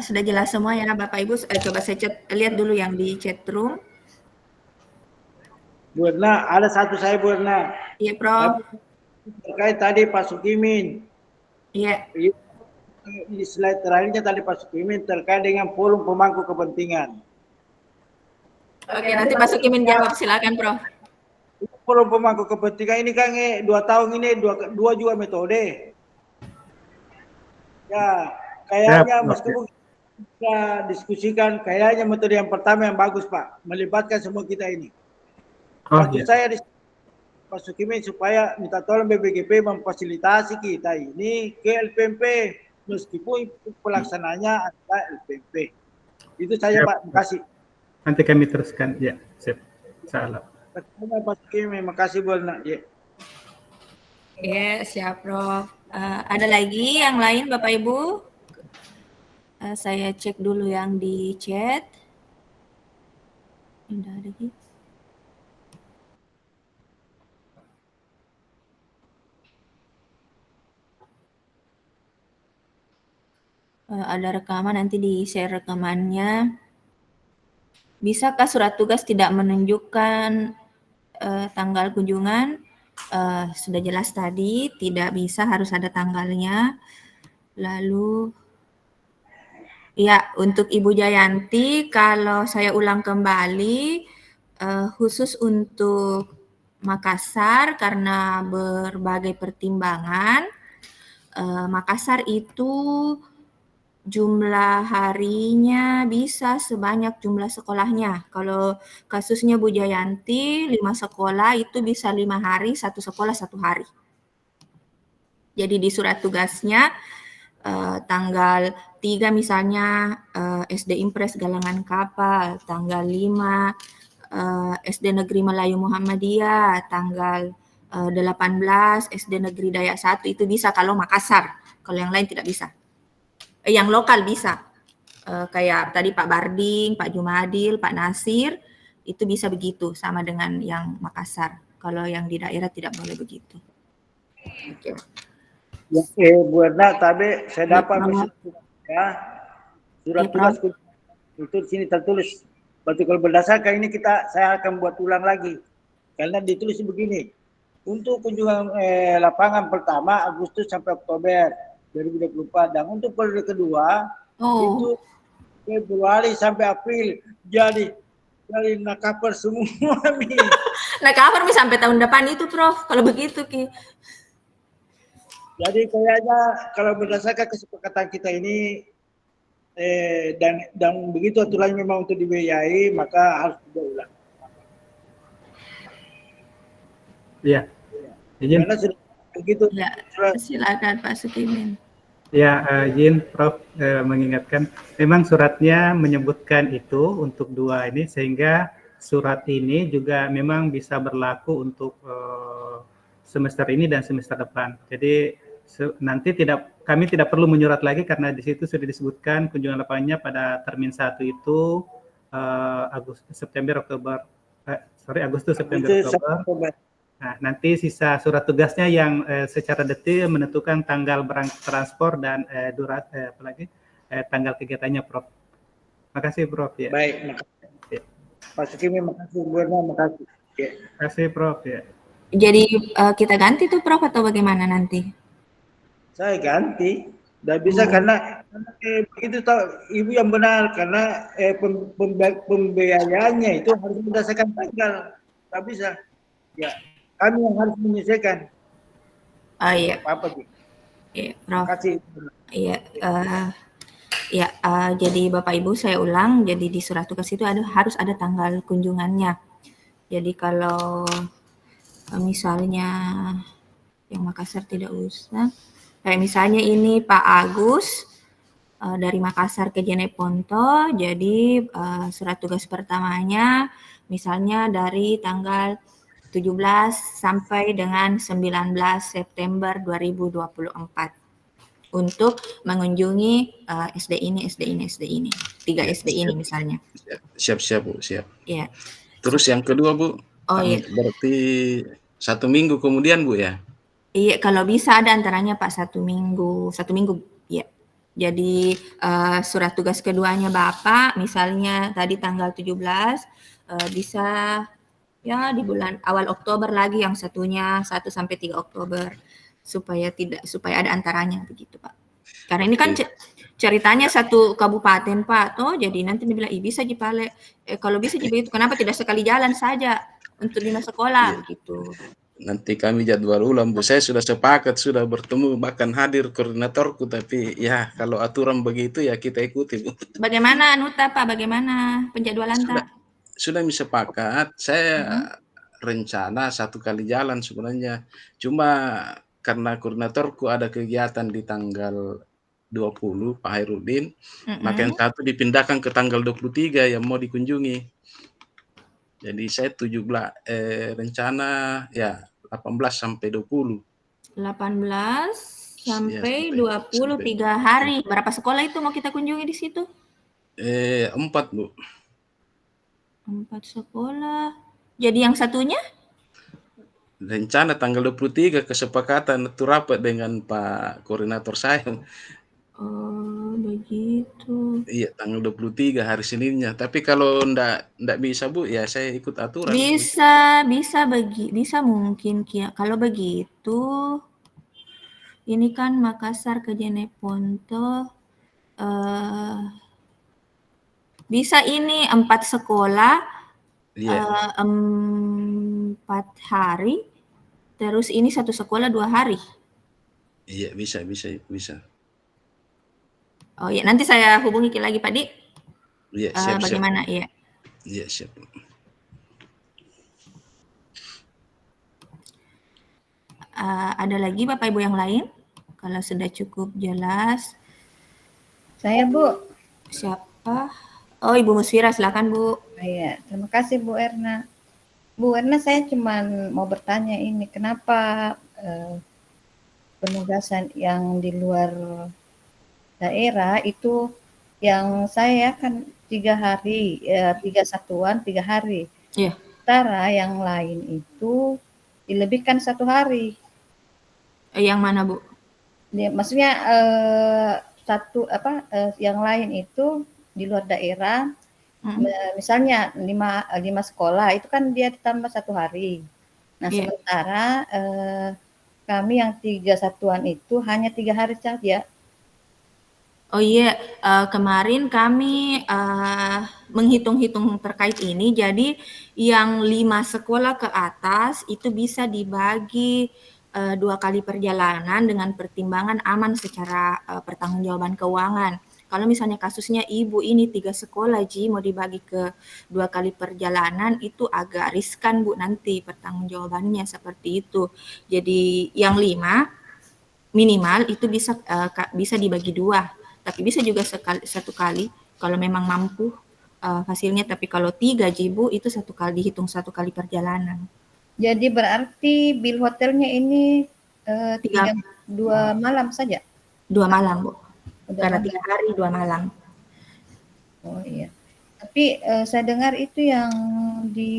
Speaker 1: Sudah jelas semua ya Bapak Ibu. Coba saya lihat dulu yang di chat room.
Speaker 17: Bu Erna, ada satu saya Bu Erna.
Speaker 1: Iya, Prof.
Speaker 17: Terkait tadi Pak Sukimin.
Speaker 1: Iya.
Speaker 17: Di slide terakhirnya tadi Pak Sukimin terkait dengan forum pemangku kepentingan.
Speaker 1: Oke, nanti Pak Sukimin jawab, silakan Prof.
Speaker 17: Forum pemangku kepentingan ini kan 2 tahun ini dua juga metode. Ya, kayaknya meskipun kita diskusikan, kayaknya metode yang pertama yang bagus Pak, melibatkan semua kita ini. Maksud saya di Pak Sukimin supaya minta tolong BPGP memfasilitasi kita ini ke LPMP meskipun pelaksananya ada LPMP. Itu saja Pak, makasih.
Speaker 2: Nanti kami teruskan, ya, siap. Salam.
Speaker 17: Terima Pak Sukimin, makasih Bu Erna.
Speaker 1: Ya, siap Prof. Ada lagi yang lain Bapak Ibu? Saya cek dulu yang di chat. Udah ada lagi. Ada rekaman, nanti di-share rekamannya. Bisakah surat tugas tidak menunjukkan tanggal kunjungan? Sudah jelas tadi, tidak bisa, harus ada tanggalnya. Lalu, ya untuk Ibu Jayanti, kalau saya ulang kembali, khusus untuk Makassar, karena berbagai pertimbangan, Makassar itu jumlah harinya bisa sebanyak jumlah sekolahnya. Kalau kasusnya Bu Jayanti, 5 sekolah itu bisa 5 hari, 1 sekolah 1 hari. Jadi di surat tugasnya tanggal 3 3 misalnya SD Impres Galangan Kapal, tanggal 5 SD Negeri Melayu Muhammadiyah, tanggal 18 SD Negeri Dayak 1 itu bisa kalau Makassar, kalau yang lain tidak bisa. Yang lokal bisa. Kayak tadi Pak Barding, Pak Jumadil, Pak Nasir, itu bisa begitu sama dengan yang Makassar. Kalau yang di daerah tidak boleh begitu. Oke.
Speaker 17: Ya, Bu Erna, tadi saya dapat ya, surat tugas itu di sini tertulis. Berarti kalau berdasarkan ini saya akan buat ulang lagi. Karena ditulis begini. Untuk kunjungan lapangan pertama Agustus sampai Oktober 2024 dan untuk periode kedua itu Februari sampai April. Jadi nakaper semua nih.
Speaker 1: Nakaper sampai tahun depan itu, Prof. Kalau begitu, Ki.
Speaker 17: Jadi kayaknya kalau berdasarkan kesepakatan kita ini dan begitu aturannya memang untuk dibiayai, maka harus diulang.
Speaker 2: Iya. Izin.
Speaker 17: Karena sudah begitu.
Speaker 1: Ya, silakan Pak Sukimin.
Speaker 2: Ya, izin Prof mengingatkan, memang suratnya menyebutkan itu untuk 2 ini, sehingga surat ini juga memang bisa berlaku untuk semester ini dan semester depan. Jadi nanti kami tidak perlu menyurat lagi karena di situ sudah disebutkan kunjungan lapangannya pada termin 1 itu Agustus, September, Oktober. Nah, nanti sisa surat tugasnya yang secara detail menentukan tanggal berangkat transport dan tanggal kegiatannya, Prof. Makasih, Prof. Ya.
Speaker 17: Baik, makasih. Ya. Pak Sukimi, makasih. Bu Erna, makasih. Ya.
Speaker 2: Makasih, Prof. Ya.
Speaker 1: Jadi kita ganti tuh, Prof, atau bagaimana nanti?
Speaker 17: Saya ganti. Tidak bisa karena begitu tahu Ibu yang benar karena pembiayaannya itu harus berdasarkan tanggal. Tak bisa. Ya, kami yang harus menyelesaikan.
Speaker 1: Oh iya.
Speaker 17: Apa sih?
Speaker 1: Iya, Prof.
Speaker 17: Makasih.
Speaker 1: Iya. Jadi Bapak Ibu saya ulang. Jadi di surat tugas itu harus ada tanggal kunjungannya. Jadi kalau misalnya yang Makassar tidak usah. Kayak misalnya ini Pak Agus dari Makassar ke Jeneponto, jadi surat tugas pertamanya misalnya dari tanggal 17 sampai dengan 19 September 2024 untuk mengunjungi SD ini, 3 SD ini misalnya.
Speaker 19: Siap, Bu, siap.
Speaker 1: Ya.
Speaker 19: Terus yang kedua, Bu,
Speaker 1: iya.
Speaker 19: berarti 1 minggu kemudian, Bu, ya?
Speaker 1: Iya, kalau bisa ada antaranya Pak 1 minggu, ya. Jadi surat tugas keduanya Bapak, misalnya tadi tanggal 17, bisa ya di bulan awal Oktober lagi yang satunya 1 sampai 3 Oktober supaya ada antaranya begitu Pak. Karena ini kan ceritanya satu kabupaten Pak, toh jadi nanti dibilang bisa Jipale, kalau bisa begitu kenapa tidak sekali jalan saja untuk 5 sekolah begitu.
Speaker 19: Nanti kami jadwal ulang, Bu. Saya sudah sepakat, sudah bertemu, bahkan hadir koordinatorku, tapi ya kalau aturan begitu ya kita ikuti, Bu.
Speaker 1: Bagaimana Nuta Pak, bagaimana penjadwalan Pak?
Speaker 19: Sudah sepakat, saya rencana 1 kali jalan sebenarnya. Cuma karena koordinatorku ada kegiatan di tanggal 20, Pak Hairudin, maka yang 1 dipindahkan ke tanggal 23 yang mau dikunjungi. Jadi saya rencana ya 18 sampai 20.
Speaker 1: 18 sampai 20, 3 hari. Berapa sekolah itu mau kita kunjungi di situ?
Speaker 19: 4, Bu.
Speaker 1: 4 sekolah. Jadi yang satunya?
Speaker 19: Rencana tanggal 23 kesepakatan itu rapat dengan Pak koordinator saya.
Speaker 1: Oh, begitu.
Speaker 19: Iya, tanggal 23 hari Seninnya. Tapi kalau ndak bisa, Bu, ya saya ikut aturan.
Speaker 1: Bisa mungkin kalau begitu. Ini kan Makassar ke Jeneponto. Bisa ini 4 sekolah, 4 hari. Terus ini 1 sekolah 2 hari.
Speaker 19: Iya, bisa.
Speaker 1: Oh ya, nanti saya hubungi lagi Pak Dik.
Speaker 19: Iya, siap.
Speaker 1: Bagaimana? Iya.
Speaker 19: Iya, siap.
Speaker 1: Ada lagi Bapak Ibu yang lain? Kalau sudah cukup jelas.
Speaker 20: Saya, Bu.
Speaker 1: Siapa? Oh, Ibu Musfira, silakan Bu.
Speaker 20: Iya, terima kasih Bu Erna. Bu Erna, saya cuma mau bertanya ini, kenapa penugasan yang di luar daerah itu yang saya kan 3 hari, 3 satuan 3 hari.
Speaker 1: Iya.
Speaker 20: Sementara yang lain itu dilebihkan 1 hari.
Speaker 1: Yang mana Bu?
Speaker 20: Ya, maksudnya yang lain itu di luar daerah, misalnya 5 sekolah itu kan dia ditambah 1 hari. Nah,
Speaker 1: Iya.
Speaker 20: sementara kami yang 3 satuan itu hanya 3 hari saja.
Speaker 1: Oh iya, kemarin kami menghitung-hitung terkait ini, jadi yang 5 sekolah ke atas itu bisa dibagi 2 kali perjalanan dengan pertimbangan aman secara pertanggungjawaban keuangan. Kalau misalnya kasusnya ibu ini 3 sekolah Ji mau dibagi ke 2 kali perjalanan itu agak riskan Bu nanti pertanggungjawabannya seperti itu. Jadi yang 5 minimal itu bisa dibagi 2. Tapi bisa juga 1 kali kalau memang mampu hasilnya, tapi kalau 3 Jibu itu 1 kali, dihitung 1 kali perjalanan.
Speaker 20: Jadi berarti bil hotelnya ini 2 malam saja?
Speaker 1: 2 malam Bu,
Speaker 20: Udah
Speaker 1: karena
Speaker 20: malam.
Speaker 1: 3 hari 2 malam.
Speaker 20: Oh iya, tapi saya dengar itu yang di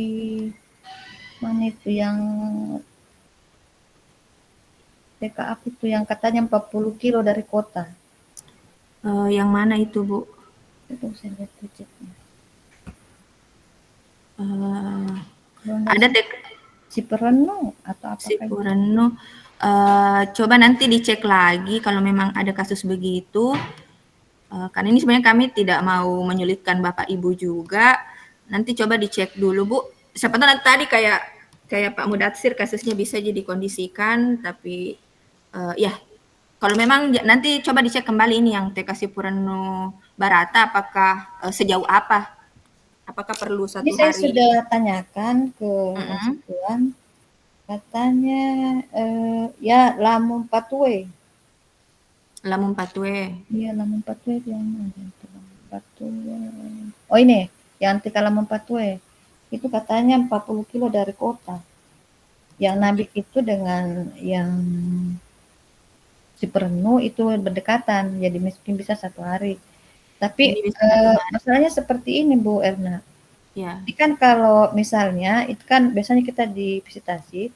Speaker 20: mana itu yang TK apa itu yang katanya 40 kilo dari kota.
Speaker 1: Yang mana itu Bu?
Speaker 20: Itu saya lihat ceknya.
Speaker 1: Ada
Speaker 20: Cipereno atau apa?
Speaker 1: Cipereno. Coba nanti dicek lagi kalau memang ada kasus begitu. Karena ini sebenarnya kami tidak mau menyulitkan Bapak Ibu juga. Nanti coba dicek dulu Bu. Siapa tahu nanti tadi kayak Pak Mudatsir kasusnya bisa jadi kondisikan, tapi ya kalau memang nanti coba dicek kembali ini yang TK Cipereno Barata apakah sejauh apa? Apakah perlu 1
Speaker 20: Ini saya
Speaker 1: hari?
Speaker 20: sudah tanyakan ke konstituen, katanya ya Lampung Patue.
Speaker 1: Lampung Patue.
Speaker 20: Iya, Lampung Patue yang mana itu? Patue. Oh ini, yang TK Lampung Patue. Itu katanya 40 kilo dari kota. Yang Nabik itu dengan yang Cipereno itu berdekatan, jadi mungkin bisa 1 hari. Tapi masalahnya seperti ini Bu Erna.
Speaker 1: Ya.
Speaker 20: Ini kan kalau misalnya itu kan biasanya kita di visitasi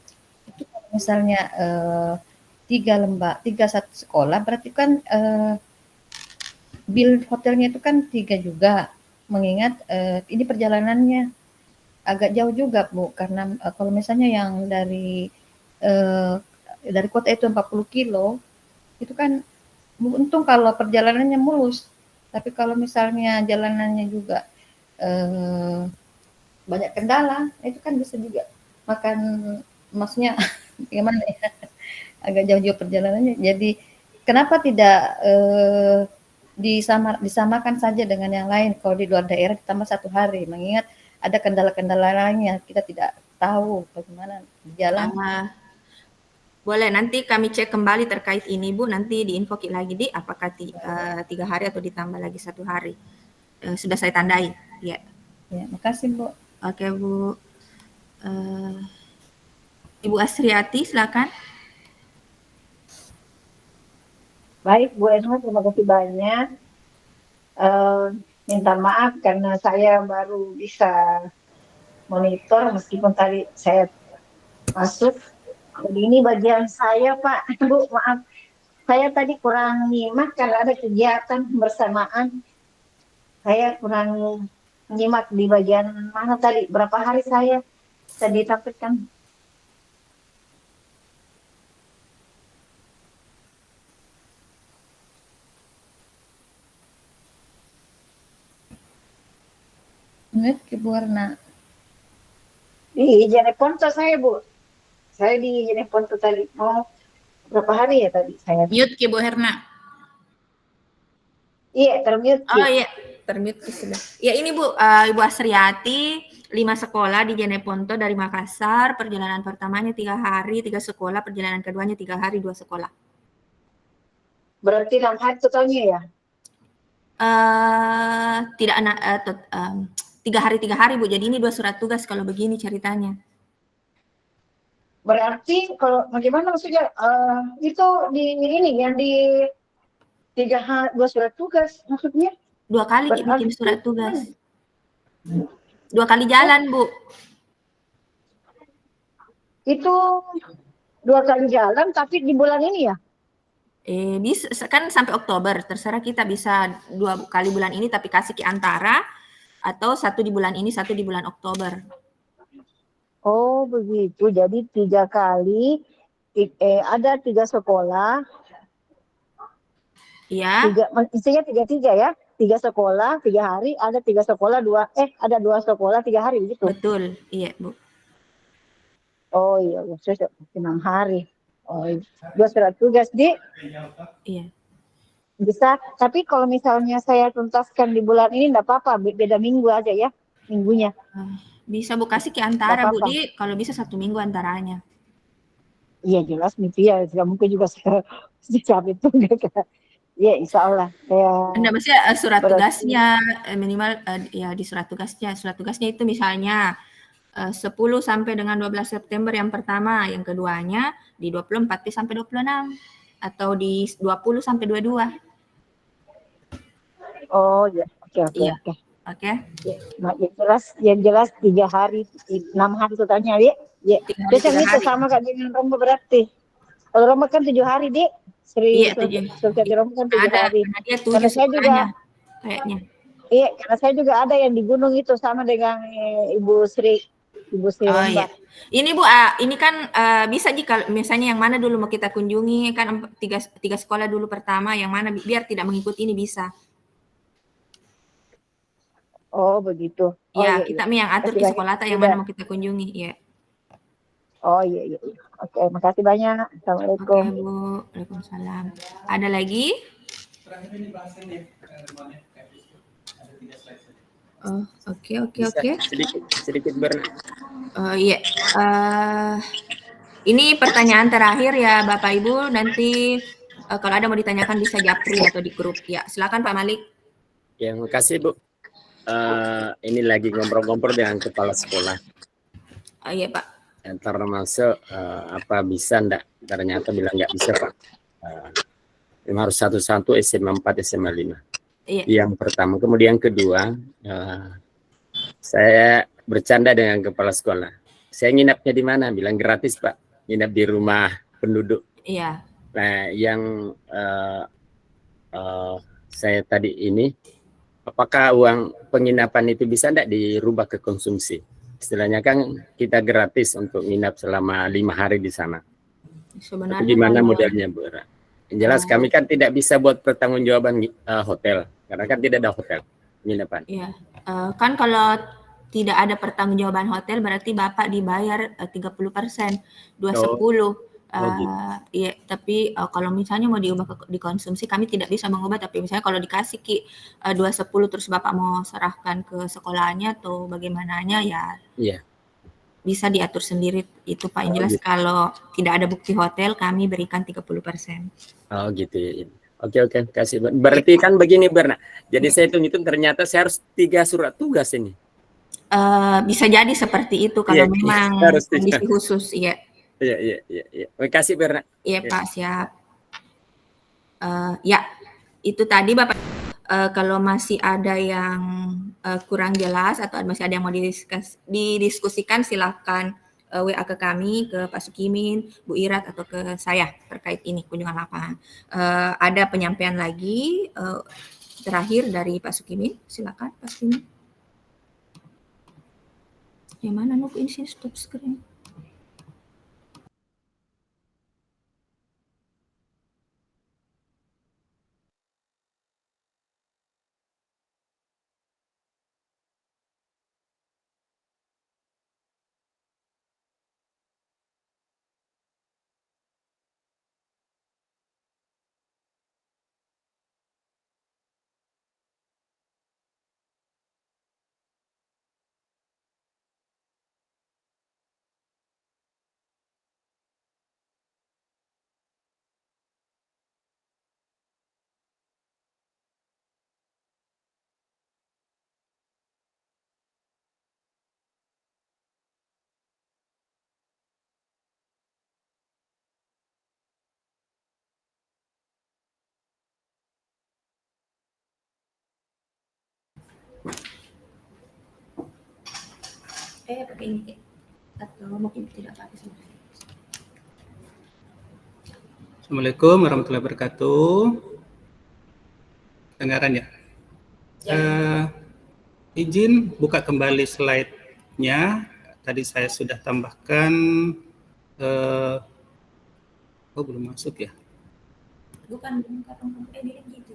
Speaker 20: itu kalau misalnya 3 satu sekolah berarti kan bil hotelnya itu kan 3 juga. Mengingat ini perjalanannya agak jauh juga Bu, karena kalau misalnya yang dari kota itu 40 kilo itu kan untung kalau perjalanannya mulus, tapi kalau misalnya jalanannya juga banyak kendala, itu kan bisa juga makan, maksudnya gimana ya, agak jauh-jauh perjalanannya. Jadi kenapa tidak disamakan saja dengan yang lain kalau di luar daerah ditambah 1 hari, mengingat ada kendala-kendala lainnya kita tidak tahu bagaimana di jalan.
Speaker 1: Boleh, nanti kami cek kembali terkait ini Bu, nanti diinfoki lagi di apakah 3 hari atau ditambah lagi 1 hari. Sudah saya tandai, ya.
Speaker 20: Ya, makasih Bu.
Speaker 1: Oke Bu. Ibu Asriati, silakan.
Speaker 21: Baik Bu Erna, terima kasih banyak. Minta maaf karena saya baru bisa monitor meskipun tadi saya masuk. Jadi ini bagian saya Pak, Bu, maaf. Saya tadi kurang nyimak karena ada kegiatan bersamaan. Saya kurang nyimak di bagian mana tadi, berapa hari saya tadi tampilkan.
Speaker 20: Ingat ke Bu Erna.
Speaker 21: Di Jeneponto saya Bu. Saya di Jeneponto tadi. Mau berapa hari ya tadi saya?
Speaker 16: Mute ke Bu Herna.
Speaker 21: Iya, termute.
Speaker 1: Oh iya, termute sudah. Ya ini Bu, Ibu Asriati, 5 sekolah di Jeneponto dari Makassar, perjalanan pertamanya 3 hari, 3 sekolah, perjalanan keduanya 3 hari, 2 sekolah.
Speaker 21: Berarti 6 hari totalnya ya?
Speaker 1: Tidak 3 hari Bu. Jadi ini 2 surat tugas kalau begini ceritanya.
Speaker 21: Berarti kalau bagaimana maksudnya itu di ini yang di 2 surat tugas maksudnya?
Speaker 1: 2 kali bikin
Speaker 21: Berarti
Speaker 1: surat tugas. 2 kali jalan Bu.
Speaker 21: Itu 2 kali jalan tapi di bulan ini ya?
Speaker 1: Bisa kan sampai Oktober, terserah kita bisa 2 kali bulan ini tapi kasih ke antara, atau 1 di bulan ini, 1 di bulan Oktober.
Speaker 21: Oh begitu, jadi 3 kali, ada 3 sekolah.
Speaker 1: Iya.
Speaker 21: Isinya 3-3 ya? 3 sekolah, 3 hari, ada 3 sekolah, ada 2 sekolah, 3 hari begitu?
Speaker 1: Betul, iya Bu.
Speaker 21: Oh iya, 6 hari. Oh, 2 surat tugas, Di.
Speaker 1: Iya.
Speaker 21: Bisa, tapi kalau misalnya saya tuntaskan di bulan ini enggak apa-apa, beda minggu aja ya, minggunya.
Speaker 1: Bisa Bu, kasih ke antara Bu, Di, kalau bisa 1 minggu antaranya.
Speaker 21: Iya jelas mimpi ya, tidak mungkin juga saya capek itu enggak. Ya insya Allah.
Speaker 1: Enggak, maksudnya surat tugasnya minimal ya di surat tugasnya. Surat tugasnya itu misalnya 10 sampai dengan 12 September yang pertama, yang keduanya di 24 sampai 26 atau di 20 sampai 22.
Speaker 21: Oh ya, oke.
Speaker 1: Oke.
Speaker 21: Yang jelas 3 hari, 6 hari totalnya, Di. Ya. Itu sama Kak dengan Romo berarti. Kalau Romo kan 7 hari, Di.
Speaker 1: Iya,
Speaker 21: Surga di Romo kan 7 hari.
Speaker 1: Karena dia 7
Speaker 21: Karena saya juga
Speaker 1: kayaknya.
Speaker 21: Iya, karena saya juga ada yang di gunung itu sama dengan Ibu Sri
Speaker 1: Oh iya. Ini Bu, ini kan bisa jika misalnya yang mana dulu mau kita kunjungi kan 3 sekolah dulu pertama, yang mana biar tidak mengikuti ini bisa.
Speaker 21: Oh begitu.
Speaker 1: Iya, kita yang atur ke sekolah yang mana mau kita kunjungi, ya.
Speaker 21: Oh iya. Oke, makasih banyak. Assalamualaikum.
Speaker 1: Oke Bu, waalaikumsalam. Ada lagi? Oh, oke.
Speaker 8: Sedikit
Speaker 1: iya. Ini pertanyaan terakhir ya Bapak Ibu, nanti kalau ada mau ditanyakan bisa japri atau di grup. Ya, silakan Pak Malik.
Speaker 8: Ya, makasih Bu. Ini lagi ngobrol-ngobrol dengan kepala sekolah.
Speaker 1: Iya Pak.
Speaker 8: Termasuk apa bisa enggak? Ternyata bilang enggak bisa Pak. Harus satu-satu SMA 4, SMA 5.
Speaker 1: Iya.
Speaker 8: Yang pertama, kemudian kedua, saya bercanda dengan kepala sekolah. Saya nginapnya di mana? Bilang gratis Pak. Nginap di rumah penduduk.
Speaker 1: Iya.
Speaker 8: Nah, yang saya tadi ini, apakah uang penginapan itu bisa enggak dirubah ke konsumsi? Istilahnya kan kita gratis untuk nginap selama 5 hari di sana.
Speaker 1: Sebenarnya
Speaker 8: gimana modelnya Bu? Yang jelas kami kan tidak bisa buat pertanggungjawaban hotel, karena kan tidak ada hotel penginapan.
Speaker 1: Iya, kan kalau tidak ada pertanggungjawaban hotel berarti Bapak dibayar 30%, 210.
Speaker 8: Gitu.
Speaker 1: Iya, tapi kalau misalnya mau diubah dikonsumsi kami tidak bisa mengubah, tapi misalnya kalau dikasih Ki 210 terus Bapak mau serahkan ke sekolahnya atau bagaimananya ya.
Speaker 8: Iya.
Speaker 1: Bisa diatur sendiri itu Pak. Yang jelas kalau tidak ada bukti hotel kami berikan 30%.
Speaker 8: Oh gitu ya. Oke, kasih. Berarti kan begini Berna. Jadi saya hitung ternyata saya harus 3 surat tugas ini.
Speaker 1: Bisa jadi seperti itu kalau memang kondisi khusus, iya.
Speaker 8: Iya. Terima kasih Berna.
Speaker 1: Iya Pak, siap. Ya, itu tadi Bapak. Kalau masih ada yang kurang jelas atau masih ada yang mau didiskusikan, silakan WA ke kami, ke Pak Sukimin, Bu Irat, atau ke saya terkait ini kunjungan lapangan. Ada penyampaian lagi terakhir dari Pak Sukimin, silakan Pak Sukimin. Yang mana ini stop screen? pakai ini atau mungkin tidak pakai sebenarnya.
Speaker 2: Assalamualaikum warahmatullahi wabarakatuh. Dengaran ya? Izin buka kembali slide-nya. Tadi saya sudah tambahkan. Belum masuk ya?
Speaker 1: Bukan ini gitu.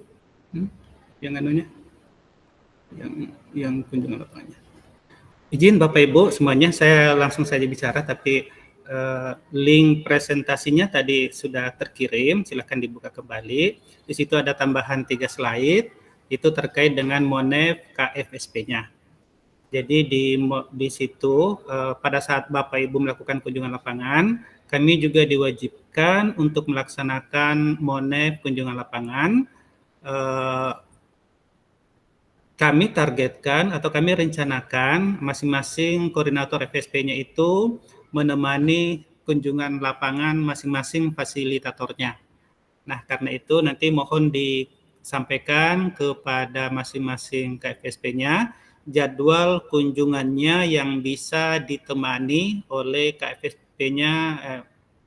Speaker 2: Yang anunya? Yang kunjungan lapangannya. Izin Bapak Ibu semuanya, saya langsung saja bicara, tapi link presentasinya tadi sudah terkirim, silakan dibuka kembali. Di situ ada tambahan 3 slide, itu terkait dengan MONEF KFSP-nya. Jadi di situ pada saat Bapak Ibu melakukan kunjungan lapangan, kami juga diwajibkan untuk melaksanakan MONEF kunjungan lapangan. Kami targetkan atau kami rencanakan masing-masing koordinator FSP-nya itu menemani kunjungan lapangan masing-masing fasilitatornya. Nah, karena itu nanti mohon disampaikan kepada masing-masing KFSP-nya jadwal kunjungannya yang bisa ditemani oleh KFSP-nya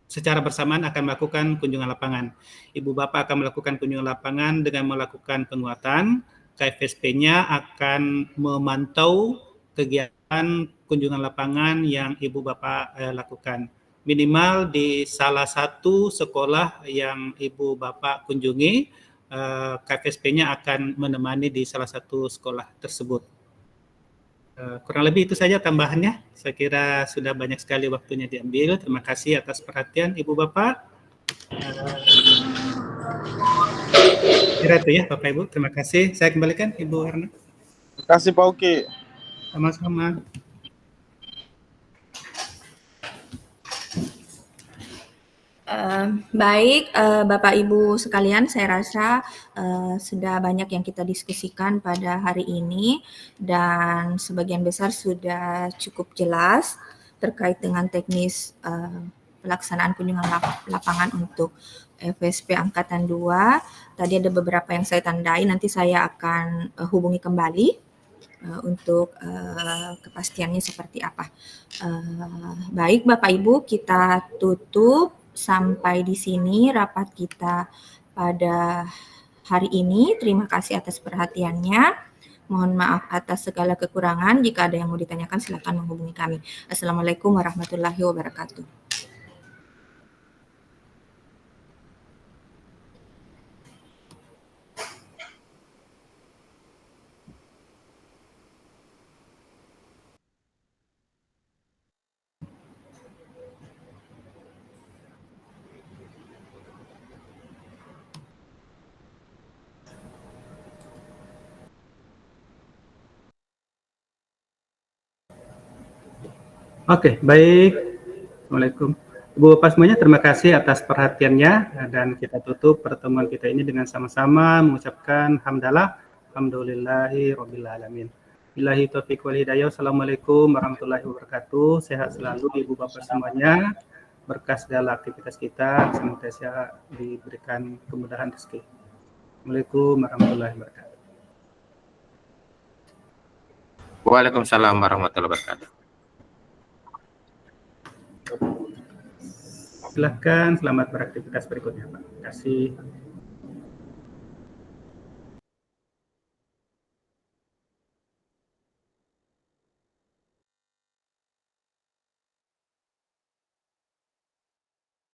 Speaker 2: secara bersamaan akan melakukan kunjungan lapangan. Ibu Bapak akan melakukan kunjungan lapangan dengan melakukan penguatan, KFSP-nya akan memantau kegiatan kunjungan lapangan yang Ibu Bapak lakukan. Minimal di salah satu sekolah yang Ibu Bapak kunjungi, KFSP-nya akan menemani di salah satu sekolah tersebut. Kurang lebih itu saja tambahannya. Saya kira sudah banyak sekali waktunya diambil. Terima kasih atas perhatian Ibu Bapak. Kira itu ya Bapak Ibu. Terima kasih. Saya kembalikan Ibu Erna.
Speaker 5: Terima kasih Pak Uki.
Speaker 2: Sama-sama.
Speaker 1: Baik, Bapak Ibu sekalian, saya rasa sudah banyak yang kita diskusikan pada hari ini dan sebagian besar sudah cukup jelas terkait dengan teknis pelaksanaan kunjungan lapangan untuk FSP Angkatan 2. Tadi ada beberapa yang saya tandai, nanti saya akan hubungi kembali untuk kepastiannya seperti apa. Baik Bapak Ibu, kita tutup sampai di sini rapat kita pada hari ini. Terima kasih atas perhatiannya. Mohon maaf atas segala kekurangan. Jika ada yang mau ditanyakan, silakan menghubungi kami. Assalamualaikum warahmatullahi wabarakatuh.
Speaker 2: Oke, baik. Assalamualaikum. Ibu Bapak semuanya, terima kasih atas perhatiannya dan kita tutup pertemuan kita ini dengan sama-sama mengucapkan hamdalah, alhamdulillahi rabbil alamin. Billahi taufiq wal hidayah. Assalamualaikum warahmatullahi wabarakatuh. Sehat selalu Ibu Bapak semuanya. Berkah segala aktivitas kita, semoga saya diberikan kemudahan rezeki. Assalamualaikum warahmatullahi wabarakatuh.
Speaker 4: Waalaikumsalam warahmatullahi wabarakatuh.
Speaker 2: Silakan, selamat beraktivitas berikutnya, Pak. Terima kasih.